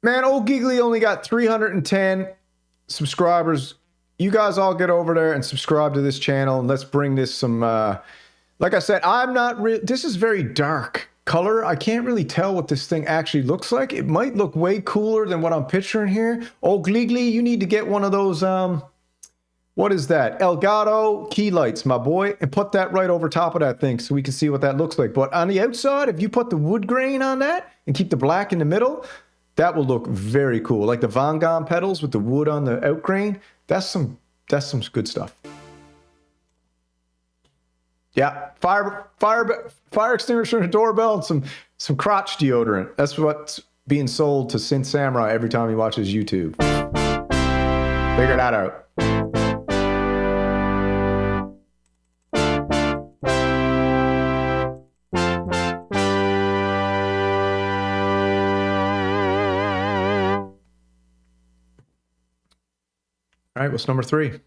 Man, old Giggly only got 310 subscribers. You guys all get over there and subscribe to this channel, and let's bring this some like I said, I'm not real. This is very dark color. I can't really tell what this thing actually looks like. It might look way cooler than what I'm picturing here. Oh, Glitchy, you need to get one of those, what is that? Elgato key lights, my boy, and put that right over top of that thing so we can see what that looks like. But on the outside, if you put the wood grain on that and keep the black in the middle, that will look very cool. Like the Van Gogh pedals with the wood on the out grain. That's some good stuff. Yeah, fire extinguisher and a doorbell and some crotch deodorant. That's what's being sold to Synth Samurai every time he watches YouTube. Figure that out. All right, what's number 3?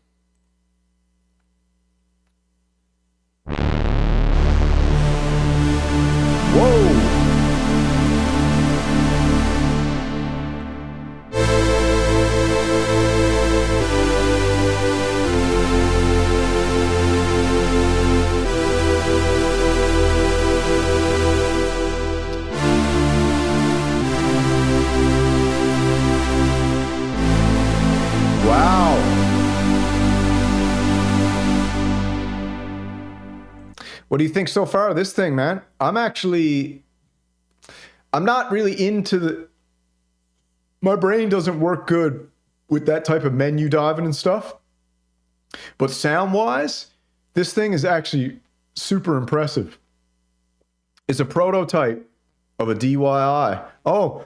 What do you think so far of this thing, man? I'm not really into my brain doesn't work good with that type of menu diving and stuff. But sound-wise, this thing is actually super impressive. It's a prototype of a DIY. Oh,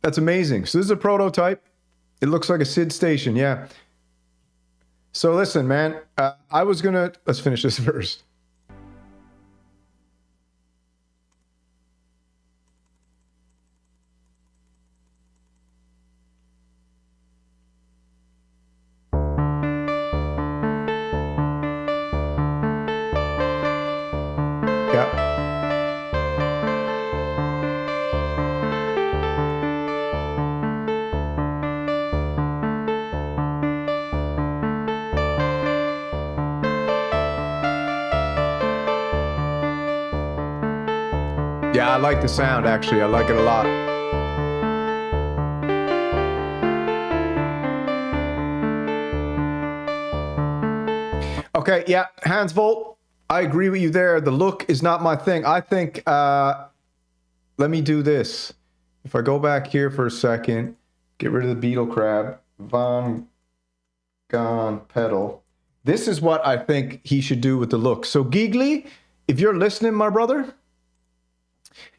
that's amazing. So this is a prototype. It looks like a SID station, yeah. So listen, man, let's finish this first. Yeah, I like the sound, actually. I like it a lot. Okay, yeah, Hans Volt, I agree with you there. The look is not my thing. I think, let me do this. If I go back here for a second, get rid of the Beetlecrab, Von Gone pedal. This is what I think he should do with the look. So Giggly, if you're listening, my brother,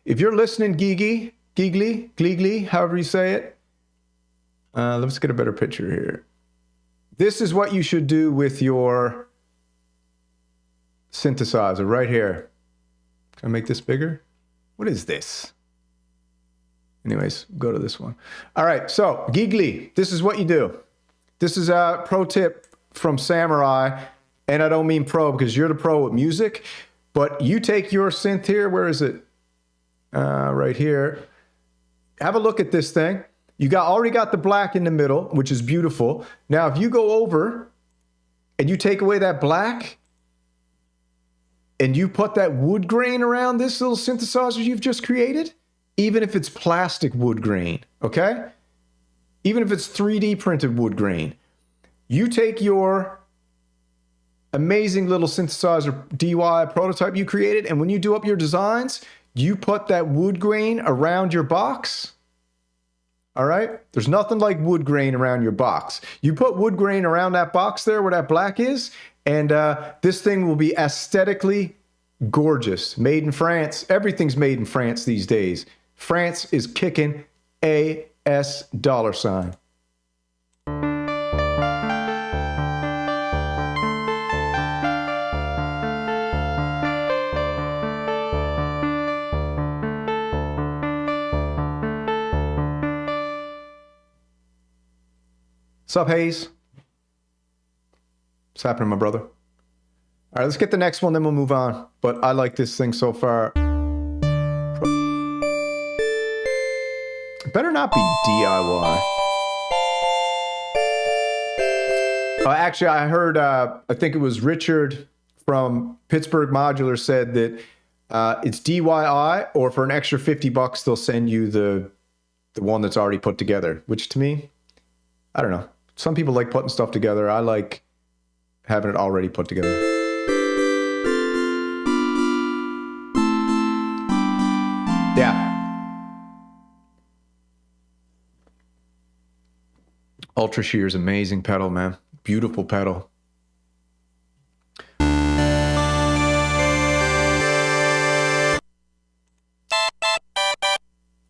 if you're listening, Giggly, however you say it, let's get a better picture here. This is what you should do with your synthesizer right here. Can I make this bigger? What is this? Anyways, go to this one. All right, so Giggly, this is what you do. This is a pro tip from Samurai, and I don't mean pro because you're the pro with music, but you take your synth here. Where is it? Right here. Have a look at this thing. You already got the black in the middle, which is beautiful. Now, if you go over and you take away that black and you put that wood grain around this little synthesizer you've just created, even if it's plastic wood grain, okay? Even if it's 3D printed wood grain, you take your amazing little synthesizer DIY prototype you created, and when you do up your designs, you put that wood grain around your box. All right? There's nothing like wood grain around your box. You put wood grain around that box there where that black is, and this thing will be aesthetically gorgeous. Made in France. Everything's made in France these days. France is kicking AS $. Sup, Hayes? What's happening, my brother? All right, let's get the next one, then we'll move on. But I like this thing so far. It better not be DIY. Actually, I heard, I think it was Richard from Pittsburgh Modular said that it's DIY, or for an extra $50, they'll send you the one that's already put together, which to me, I don't know. Some people like putting stuff together. I like having it already put together. Yeah. Ultra Shear's amazing pedal, man. Beautiful pedal.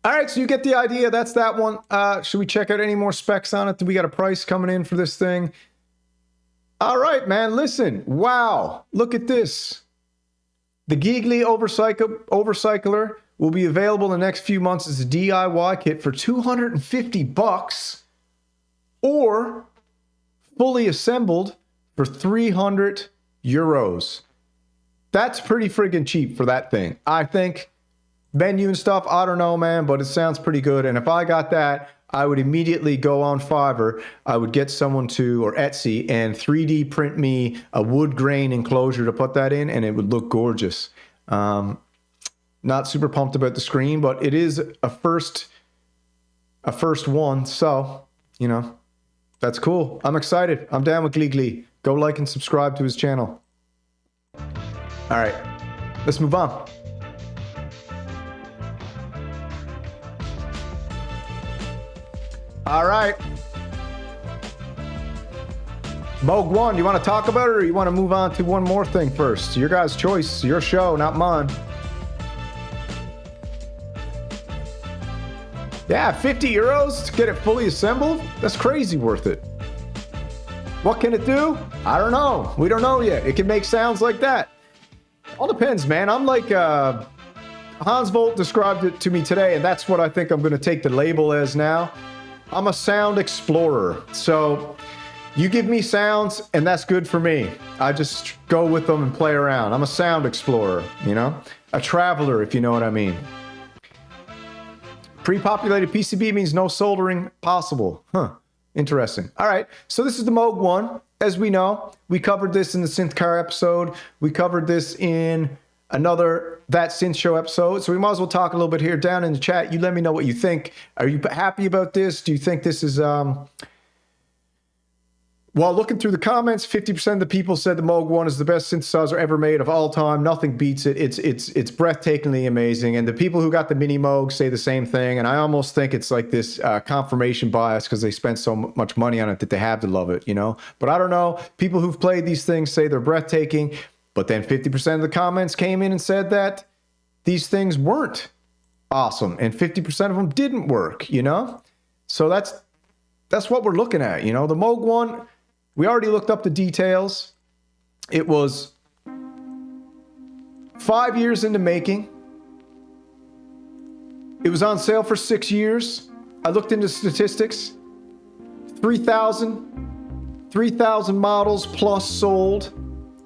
All right, so you get the idea. That's that one. Should we check out any more specs on it? Do we got a price coming in for this thing? All right, man, listen. Wow, look at this. The Giggly Overcycler will be available in the next few months as a DIY kit for $250 or fully assembled for €300. That's pretty friggin' cheap for that thing. I think menu and stuff, I don't know, man, but it sounds pretty good. And if I got that, I would immediately go on Fiverr. I would get someone to, or Etsy, and 3D print me a wood grain enclosure to put that in, and it would look gorgeous. Not super pumped about the screen, but it is a first one. So, you know, that's cool. I'm excited. I'm down with Glee. Go like and subscribe to his channel. All right, let's move on. All right. Moog One, you want to talk about it, or you want to move on to one more thing first? Your guys' choice, your show, not mine. Yeah, €50 to get it fully assembled? That's crazy worth it. What can it do? I don't know. We don't know yet. It can make sounds like that. All depends, man. I'm like, Hans Volt described it to me today, and that's what I think I'm going to take the label as now. I'm a sound explorer. So you give me sounds, and that's good for me. I just go with them and play around. I'm a sound explorer, you know? A traveler, if you know what I mean. Pre-populated PCB means no soldering possible. Huh. Interesting. All right. So this is the Moog One. As we know, we covered this in the Synth Car episode. We covered this in another that Synth Show episode. So we might as well talk a little bit here down in the chat. You let me know what you think. Are you happy about this? Do you think this is... Well, looking through the comments, 50% of the people said the Moog One is the best synthesizer ever made of all time. Nothing beats it. It's breathtakingly amazing. And the people who got the Mini Moog say the same thing. And I almost think it's like this confirmation bias because they spent so much money on it that they have to love it, you know? But I don't know. People who've played these things say they're breathtaking. But then 50% of the comments came in and said that these things weren't awesome. And 50% of them didn't work, you know? So that's what we're looking at, you know? The Moog One... We already looked up the details. It was 5 years into making. It was on sale for 6 years. I looked into statistics. 3,000 models plus sold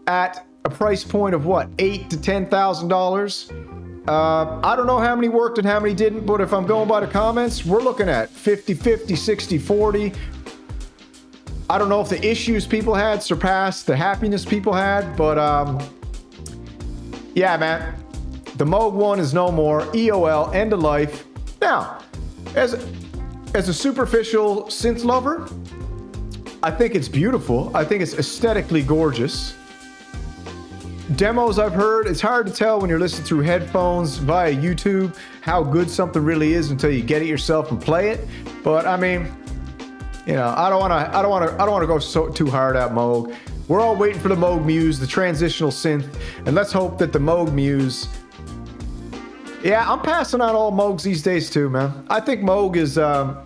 at a price point of what, $8,000 to $10,000. I don't know how many worked and how many didn't, but if I'm going by the comments, we're looking at 50-50, 60-40. I don't know if the issues people had surpassed the happiness people had, but yeah, man. The Moog One is no more. EOL, end of life. Now, as a superficial synth lover, I think it's beautiful. I think it's aesthetically gorgeous. Demos I've heard, it's hard to tell when you're listening through headphones via YouTube how good something really is until you get it yourself and play it. But I mean, you know, I don't want to go too hard at Moog. We're all waiting for the Moog Muse, the transitional synth, and let's hope that the Moog Muse. Yeah, I'm passing on all Moogs these days too, man. I think Moog is. I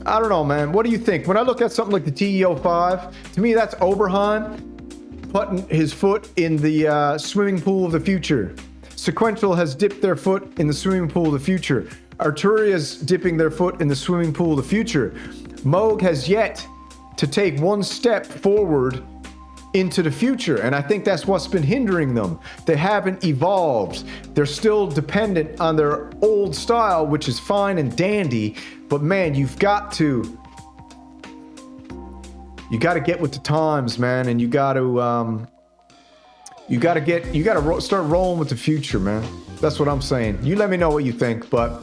don't know, man. What do you think? When I look at something like the TE-05, to me that's OBERHEIM putting his foot in the swimming pool of the future. Sequential has dipped their foot in the swimming pool of the future. Arturia's dipping their foot in the swimming pool of the future. Moog has yet to take one step forward into the future, and I think that's what's been hindering them. They haven't evolved. They're still dependent on their old style, which is fine and dandy, but man, you got to get with the times, man, and you got to start rolling with the future, man. That's what I'm saying. You let me know what you think, but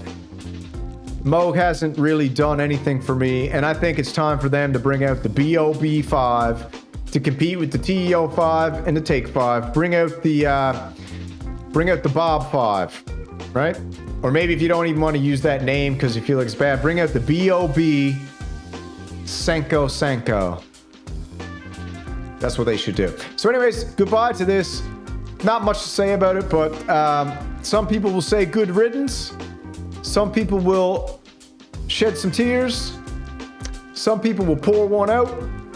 Moog hasn't really done anything for me, and I think it's time for them to bring out the BOB5 to compete with the TE-05 and the Take 5. Bring out the Bob 5, right? Or maybe if you don't even want to use that name because you feel like it's bad, bring out the BOB Senko. That's what they should do. So anyways, goodbye to this. Not much to say about it, but some people will say good riddance. Some people will shed some tears. Some people will pour one out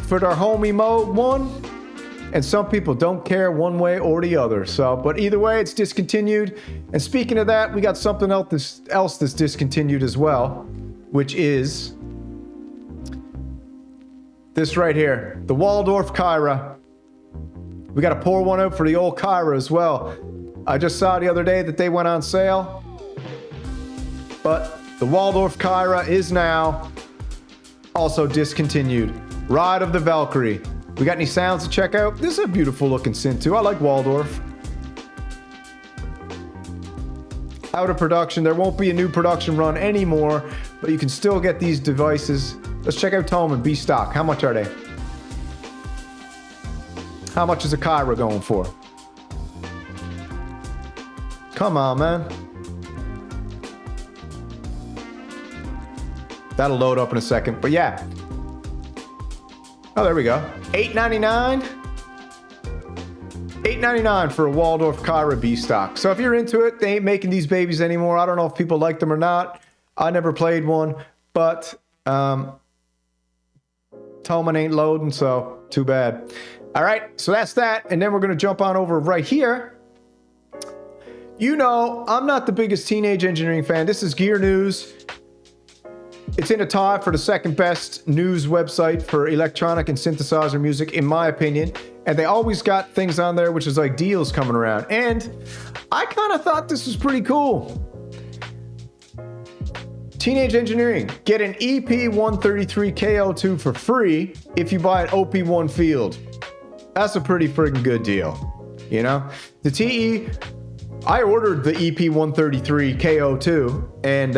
for their homie Moog One. And some people don't care one way or the other. So, but either way, it's discontinued. And speaking of that, we got something else that's discontinued as well, which is this right here, the Waldorf Kyra. We got to pour one out for the old Kyra as well. I just saw the other day that they went on sale. But the Waldorf Kyra is now also discontinued. Ride of the Valkyrie. We got any sounds to check out? This is a beautiful looking synth too. I like Waldorf. Out of production. There won't be a new production run anymore, but you can still get these devices. Let's check out Tome and B stock. How much are they? How much is a Kyra going for? Come on, man. That'll load up in a second, but yeah. Oh, there we go. $8.99. $8.99 for a Waldorf Kyra B stock. So if you're into it, they ain't making these babies anymore. I don't know if people like them or not. I never played one, but Toman ain't loading, so too bad. All right, so that's that, and then we're gonna jump on over right here. You know, I'm not the biggest Teenage Engineering fan. This is Gear News. It's in a tie for the second best news website for electronic and synthesizer music, in my opinion. And they always got things on there, which is like deals coming around. And I kind of thought this was pretty cool. Teenage Engineering, get an EP133 KO2 for free if you buy an OP1 field. That's a pretty friggin' good deal. You know, the TE I ordered the EP133 KO2, and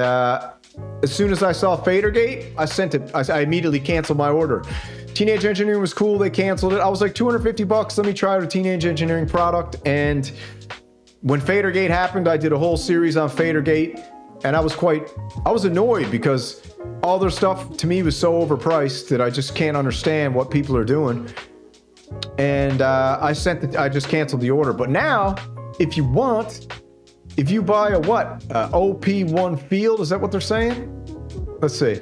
as soon as I saw Fadergate, I sent it. I immediately canceled my order. Teenage Engineering was cool. They canceled it. I was like, $250. Let me try a Teenage Engineering product. And when Fadergate happened, I did a whole series on Fadergate, and I was annoyed because all their stuff to me was so overpriced that I just can't understand what people are doing. And I just canceled the order. But now, if you buy a OP1 Field, is that what they're saying? Let's see.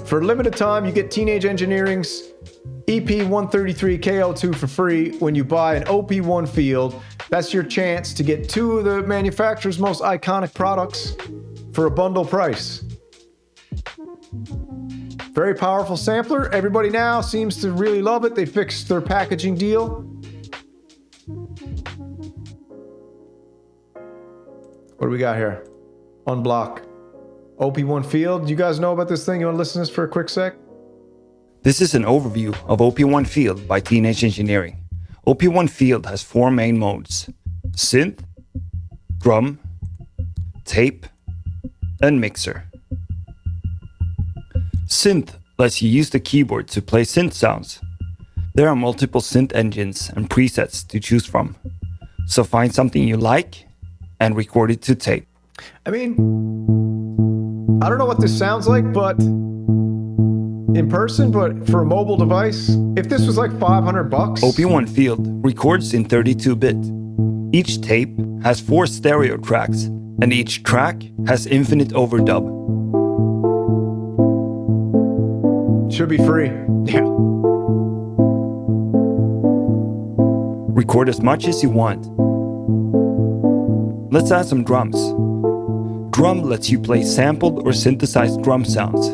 For a limited time, you get Teenage Engineering's EP133 KO2 for free when you buy an OP1 Field. That's your chance to get 2 of the manufacturer's most iconic products for a bundle price. Very powerful sampler. Everybody now seems to really love it. They fixed their packaging deal. What do we got here? Unblock. OP1 Field. You guys know about this thing? You want to listen to this for a quick sec? This is an overview of OP1 Field by Teenage Engineering. OP1 Field has 4 main modes: synth, drum, tape, and mixer. Synth lets you use the keyboard to play synth sounds. There are multiple synth engines and presets to choose from, so find something you like and record it to tape. I mean, I don't know what this sounds like, but in person, but for a mobile device, if this was like $500, OP1 Field records in 32-bit. Each tape has 4 stereo tracks, and each track has infinite overdub. Should be free. Yeah. Record as much as you want. Let's add some drums. Drum lets you play sampled or synthesized drum sounds.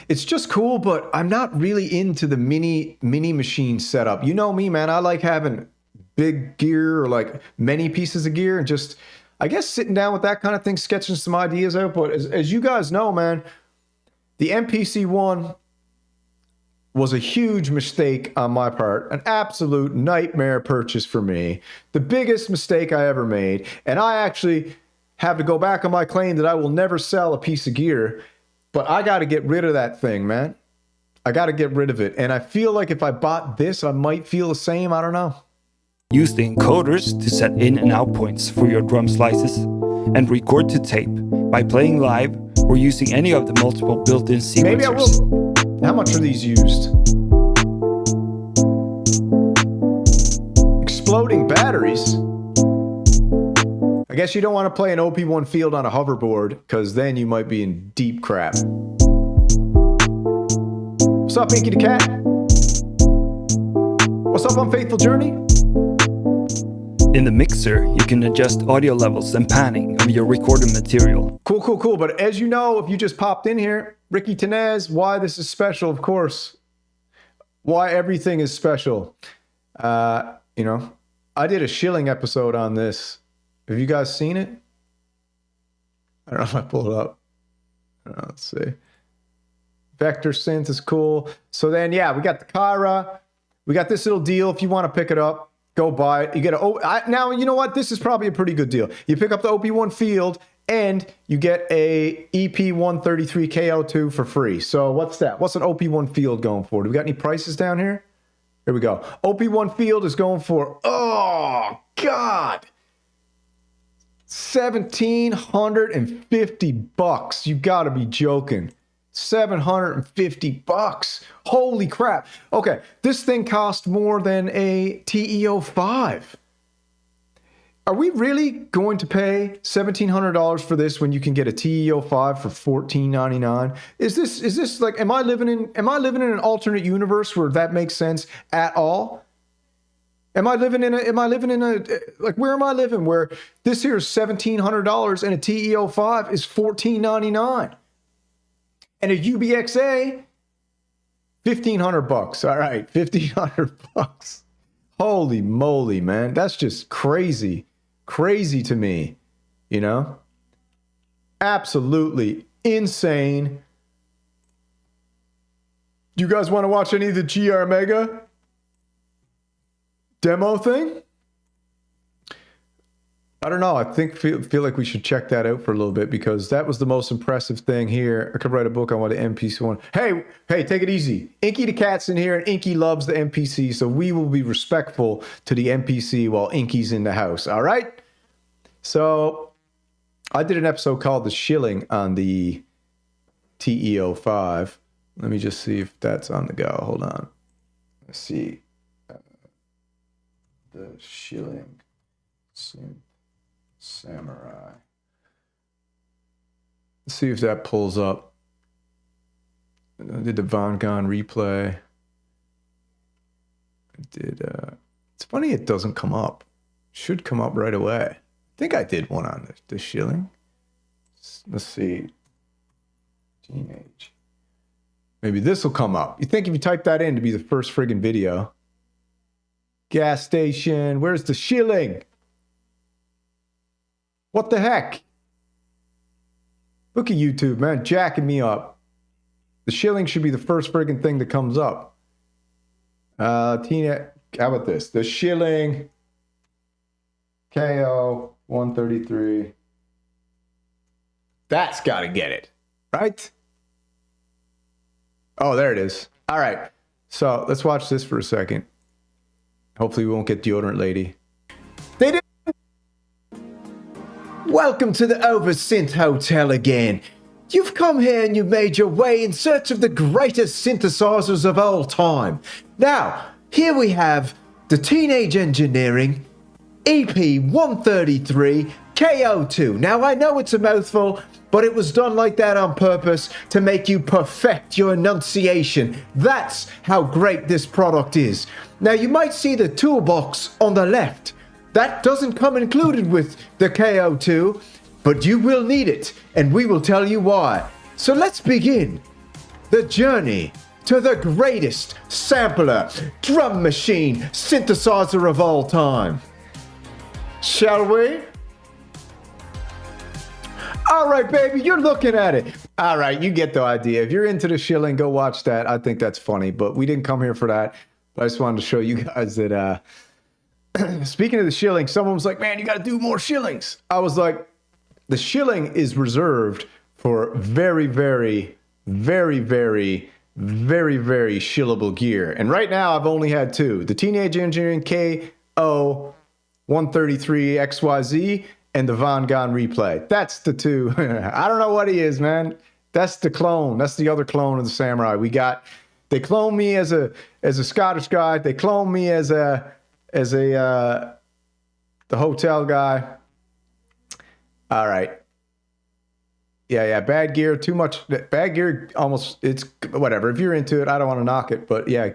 It's just cool, but I'm not really into the mini machine setup. You know me, man. I like having big gear or like many pieces of gear and just, I guess, sitting down with that kind of thing, sketching some ideas out. But as you guys know, man, the MPC-1 was a huge mistake on my part, an absolute nightmare purchase for me, the biggest mistake I ever made, and I actually have to go back on my claim that I will never sell a piece of gear, but I got to get rid of that thing, man. I got to get rid of it, and I feel like if I bought this, I might feel the same. I don't know. Use the encoders to set in and out points for your drum slices, and record to tape by playing live or using any of the multiple built-in sequencers. Maybe I will. How much are these used? Exploding batteries? I guess you don't want to play an OP1 Field on a hoverboard, because then you might be in deep crap. What's up, Inky the Cat? What's up, Unfaithful Journey? In the mixer, you can adjust audio levels and panning of your recorded material. Cool. But as you know, if you just popped in here, Ricky Tenez, why this is special, of course. Why everything is special. You know, I did a Shilling episode on this. Have you guys seen it? I don't know if I pull it up. Let's see. Vector Synth is cool. So then, yeah, we got the Kyra. We got this little deal. If you want to pick it up, go buy it. You get now, you know what? This is probably a pretty good deal. You pick up the OP1 Field, and you get a EP133 KO2 for free. So what's that? What's an OP1 Field going for? Do we got any prices down here? Here we go. OP1 Field is going for, oh, God, $1,750. You got to be joking. $750. Holy crap. Okay, this thing cost more than a TE-05. Are we really going to pay $1,700 for this when you can get a TE-05 for $14.99? Is this like, am I living in an alternate universe where that makes sense at all? Am I living in a like, where am I living where this here is $1,700 and a TE-05 is $14.99? And a UBXA, $1,500. All right, $1,500. Holy moly, man. That's just crazy. Crazy to me, you know? Absolutely insane. Do you guys want to watch any of the GR Mega demo thing? I don't know. I think feel like we should check that out for a little bit because that was the most impressive thing here. I could write a book on what the MPC one. Hey, take it easy. Inky the cat's in here, and Inky loves the MPC, so we will be respectful to the MPC while Inky's in the house. All right. So I did an episode called "The Shilling" on the TE-05. Let me just see if that's on the go. Hold on. Let's see. The Shilling. Synth Samurai. Let's see if that pulls up. I did the Von Gogh replay. I did. It's funny it doesn't come up. Should come up right away. I think I did one on the Shilling. Let's see. Teenage. Maybe this will come up. You think if you type that in to be the first friggin' video? Gas station. Where's the Shilling? What the heck? Look at YouTube, man, jacking me up. The Shilling should be the first friggin' thing that comes up. Tina, how about this? The Shilling KO 133. That's got to get it, right? Oh, there it is. All right. So let's watch this for a second. Hopefully we won't get deodorant lady. They did. Welcome to the Oversynth Hotel again. You've come here and you've made your way in search of the greatest synthesizers of all time. Now, here we have the Teenage Engineering EP133 KO2. Now, I know it's a mouthful, but it was done like that on purpose to make you perfect your enunciation. That's how great this product is. Now, you might see the toolbox on the left. That doesn't come included with the KO2, but you will need it, and we will tell you why. So let's begin the journey to the greatest sampler, drum machine, synthesizer of all time. Shall we? All right, baby, you're looking at it. All right, you get the idea. If you're into the Shilling, go watch that. I think that's funny, but we didn't come here for that. But I just wanted to show you guys that, speaking of the Shilling, someone was like, man, you got to do more Shillings. I was like, the Shilling is reserved for very, very, very, very, very, very shillable gear. And right now I've only had two. The Teenage Engineering KO 133 XYZ and the Von Gogh replay. That's the two. I don't know what he is, man. That's the clone. That's the other clone of the Samurai. They cloned me as a Scottish guy. They cloned me as the hotel guy. All right. Yeah, bad gear, too much. Bad gear, almost, it's whatever. If you're into it, I don't want to knock it, but yeah,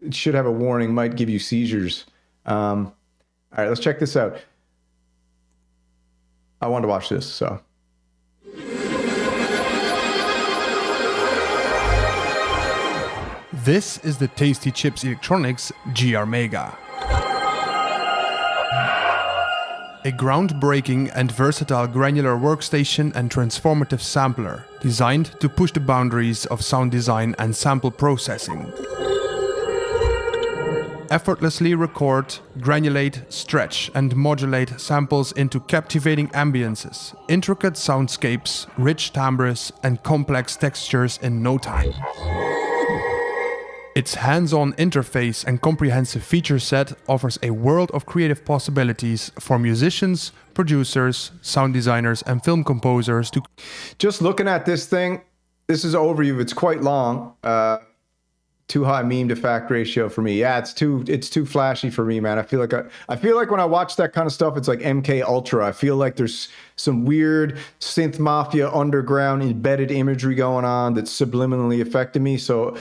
it should have a warning, might give you seizures. All right, let's check this out. I wanted to watch this, so. This is the Tasty Chips Electronics GR Mega. A groundbreaking and versatile granular workstation and transformative sampler designed to push the boundaries of sound design and sample processing. Effortlessly record, granulate, stretch, and modulate samples into captivating ambiences, intricate soundscapes, rich timbres, and complex textures in no time. Its hands-on interface and comprehensive feature set offers a world of creative possibilities for musicians, producers, sound designers, and film composers to... Just looking at this thing, this is an overview. It's quite long. Too high meme to fact ratio for me. Yeah, it's too flashy for me, man. I feel like when I watch that kind of stuff, it's like MK Ultra. I feel like there's some weird synth mafia underground embedded imagery going on that's subliminally affecting me. So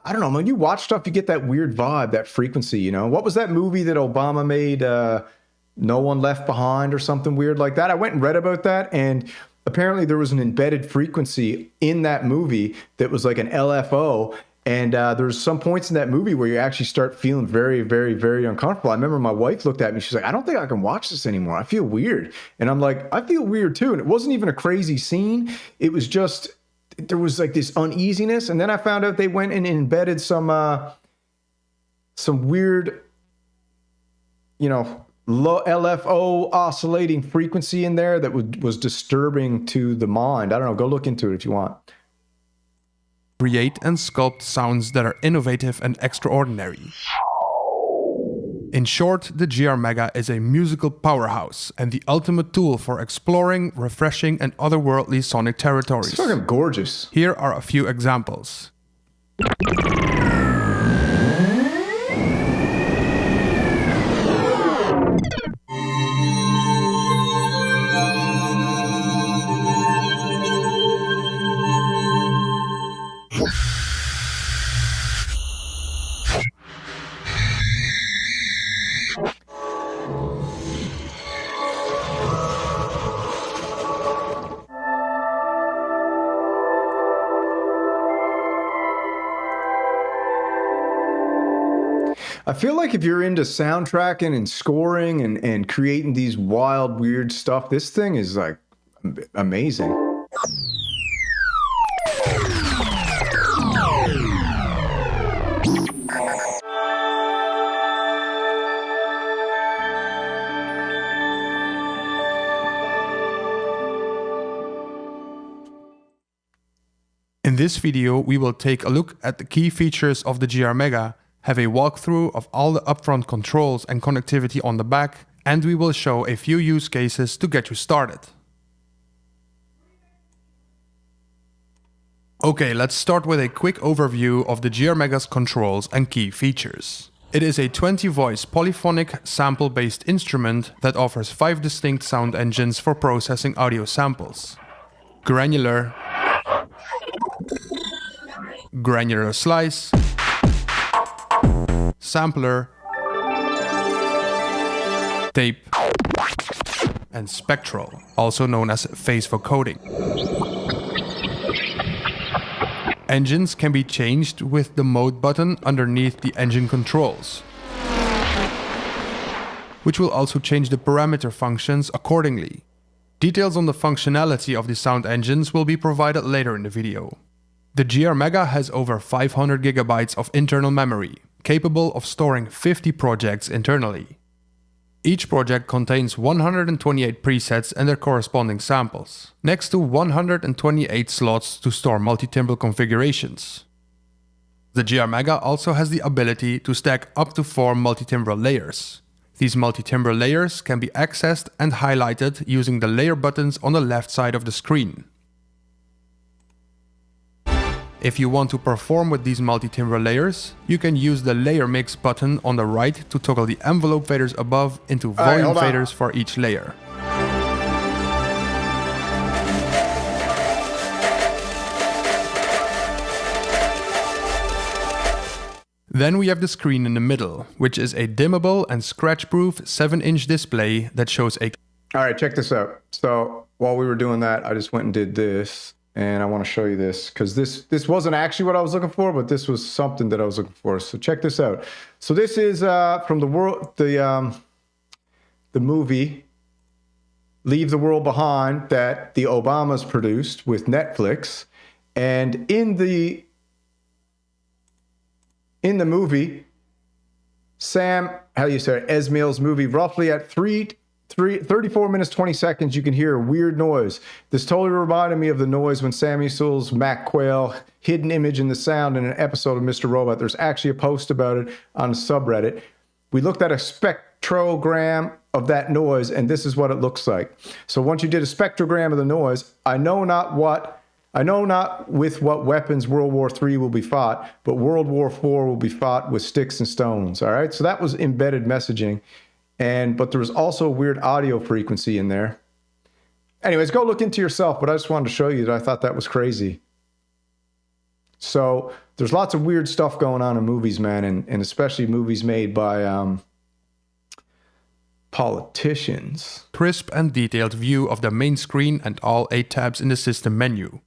I don't know, when you watch stuff, you get that weird vibe, that frequency, you know? What was that movie that Obama made, No One Left Behind or something weird like that? I went and read about that, and apparently there was an embedded frequency in that movie that was like an LFO, and there's some points in that movie where you actually start feeling very, very, very uncomfortable. I remember my wife looked at me, she's like, I don't think I can watch this anymore. I feel weird. And I'm like, I feel weird too. And it wasn't even a crazy scene. It was just... there was like this uneasiness, and then I found out they went and embedded some weird, you know, low LFO oscillating frequency in there that was disturbing to the mind. I don't know. Go look into it if you want. Create and sculpt sounds that are innovative and extraordinary. In short, the GR Mega is a musical powerhouse and the ultimate tool for exploring, refreshing, and otherworldly sonic territories. It's fucking gorgeous. Here are a few examples. I feel like if you're into soundtracking and scoring and creating these wild, weird stuff, this thing is like amazing. In this video, we will take a look at the key features of the GR Mega, have a walkthrough of all the upfront controls and connectivity on the back, and we will show a few use cases to get you started. Okay, let's start with a quick overview of the GR Mega's controls and key features. It is a 20-voice polyphonic sample-based instrument that offers 5 distinct sound engines for processing audio samples. Granular, granular slice, sampler, tape, and spectral, also known as phase vocoding. Engines can be changed with the mode button underneath the engine controls, which will also change the parameter functions accordingly. Details on the functionality of the sound engines will be provided later in the video. The GR Mega has over 500 GB of internal memory, capable of storing 50 projects internally. Each project contains 128 presets and their corresponding samples, next to 128 slots to store multi-timbral configurations. The GR Mega also has the ability to stack up to 4 multi-timbral layers. These multi-timbral layers can be accessed and highlighted using the layer buttons on the left side of the screen. If you want to perform with these multi-timbral layers, you can use the layer mix button on the right to toggle the envelope faders above into volume faders for each layer. Then we have the screen in the middle, which is a dimmable and scratch-proof 7-inch display that shows a... Alright, check this out. So, while we were doing that, I just went and did this. And I want to show you this because this wasn't actually what I was looking for, but this was something that I was looking for. So check this out. So this is from the movie Leave the World Behind that the Obamas produced with Netflix. And in the movie, Esmail's movie, roughly at 34 minutes, 20 seconds, you can hear a weird noise. This totally reminded me of the noise when Sammy Sewell's Mac Quail hidden image in the sound in an episode of Mr. Robot. There's actually a post about it on the subreddit. We looked at a spectrogram of that noise, and this is what it looks like. So once you did a spectrogram of the noise, I know not with what weapons World War III will be fought, but World War IV will be fought with sticks and stones. All right, so that was embedded messaging. But there was also a weird audio frequency in there. Anyways, go look into yourself, but I just wanted to show you that I thought that was crazy. So there's lots of weird stuff going on in movies, man, and especially movies made by politicians. Crisp and detailed view of the main screen and all 8 tabs in the system menu.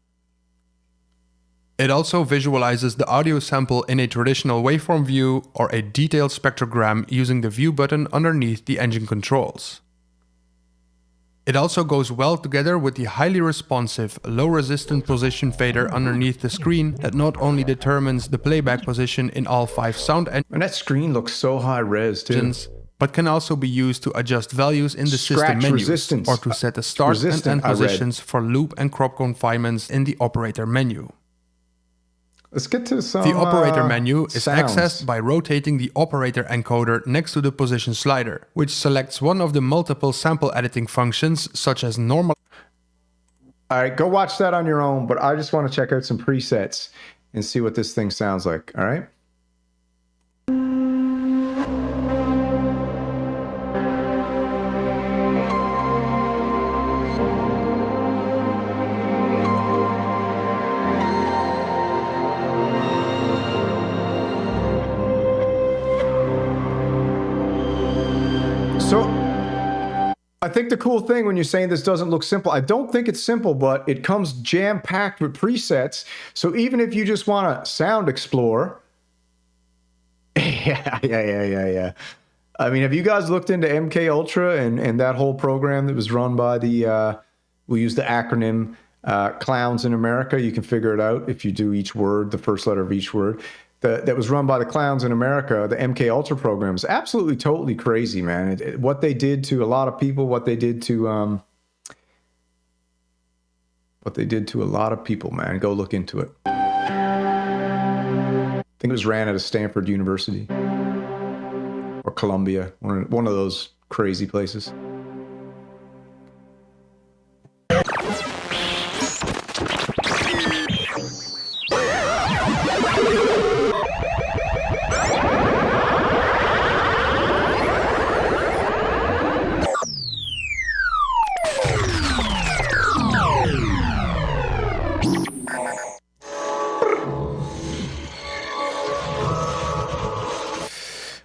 It also visualizes the audio sample in a traditional waveform view or a detailed spectrogram using the view button underneath the engine controls. It also goes well together with the highly responsive, low-resistant position fader underneath the screen that not only determines the playback position in all 5 sound engines, and that screen looks so high res too, but can also be used to adjust values in the system Scratch menus, resistance. or to set the start and Resistant, end I read. positions for loop and crop confinements in the operator menu. Let's get to some The operator menu is sounds. accessed by rotating the operator encoder next to the position slider, which selects one of the multiple sample editing functions, such as normal. All right, go watch that on your own, but I just want to check out some presets and see what this thing sounds like, all right? So, I think the cool thing when you're saying this doesn't look simple, I don't think it's simple, but it comes jam-packed with presets. So even if you just want to sound explore, yeah. I mean, have you guys looked into MK Ultra and that whole program that was run by we use the acronym Clowns in America? You can figure it out if you do each word, the first letter of each word. That was run by the Clowns in America, the MK Ultra program, is absolutely totally crazy, man. What they did to a lot of people, what they did to a lot of people, man. Go look into it. I think it was ran out of Stanford University or Columbia, one of those crazy places.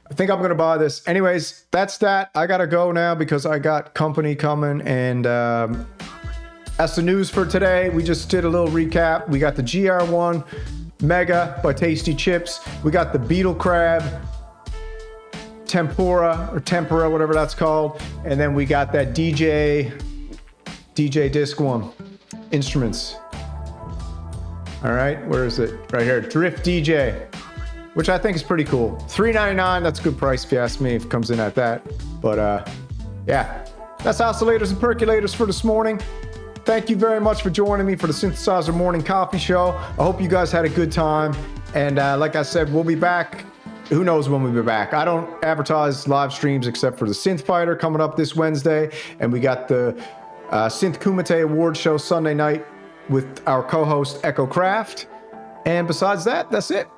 I think I'm gonna buy this. Anyways, that's that. I gotta go now because I got company coming, and that's the news for today. We just did a little recap. We got the GR1 Mega by Tasty Chips. We got the Beetlecrab Tempura, whatever that's called, and then we got that DJ Disc One Instruments. All right, where is it? Right here, Drift DJ, which I think is pretty cool. $3.99, that's a good price if you ask me, if it comes in at that. But yeah, that's Oscillators and Percolators for this morning. Thank you very much for joining me for the Synthesizer Morning Coffee Show. I hope you guys had a good time. And like I said, we'll be back. Who knows when we'll be back. I don't advertise live streams except for the Synth Fighter coming up this Wednesday. And we got the Synth Kumite Award Show Sunday night with our co-host Echo Craft. And besides that, that's it.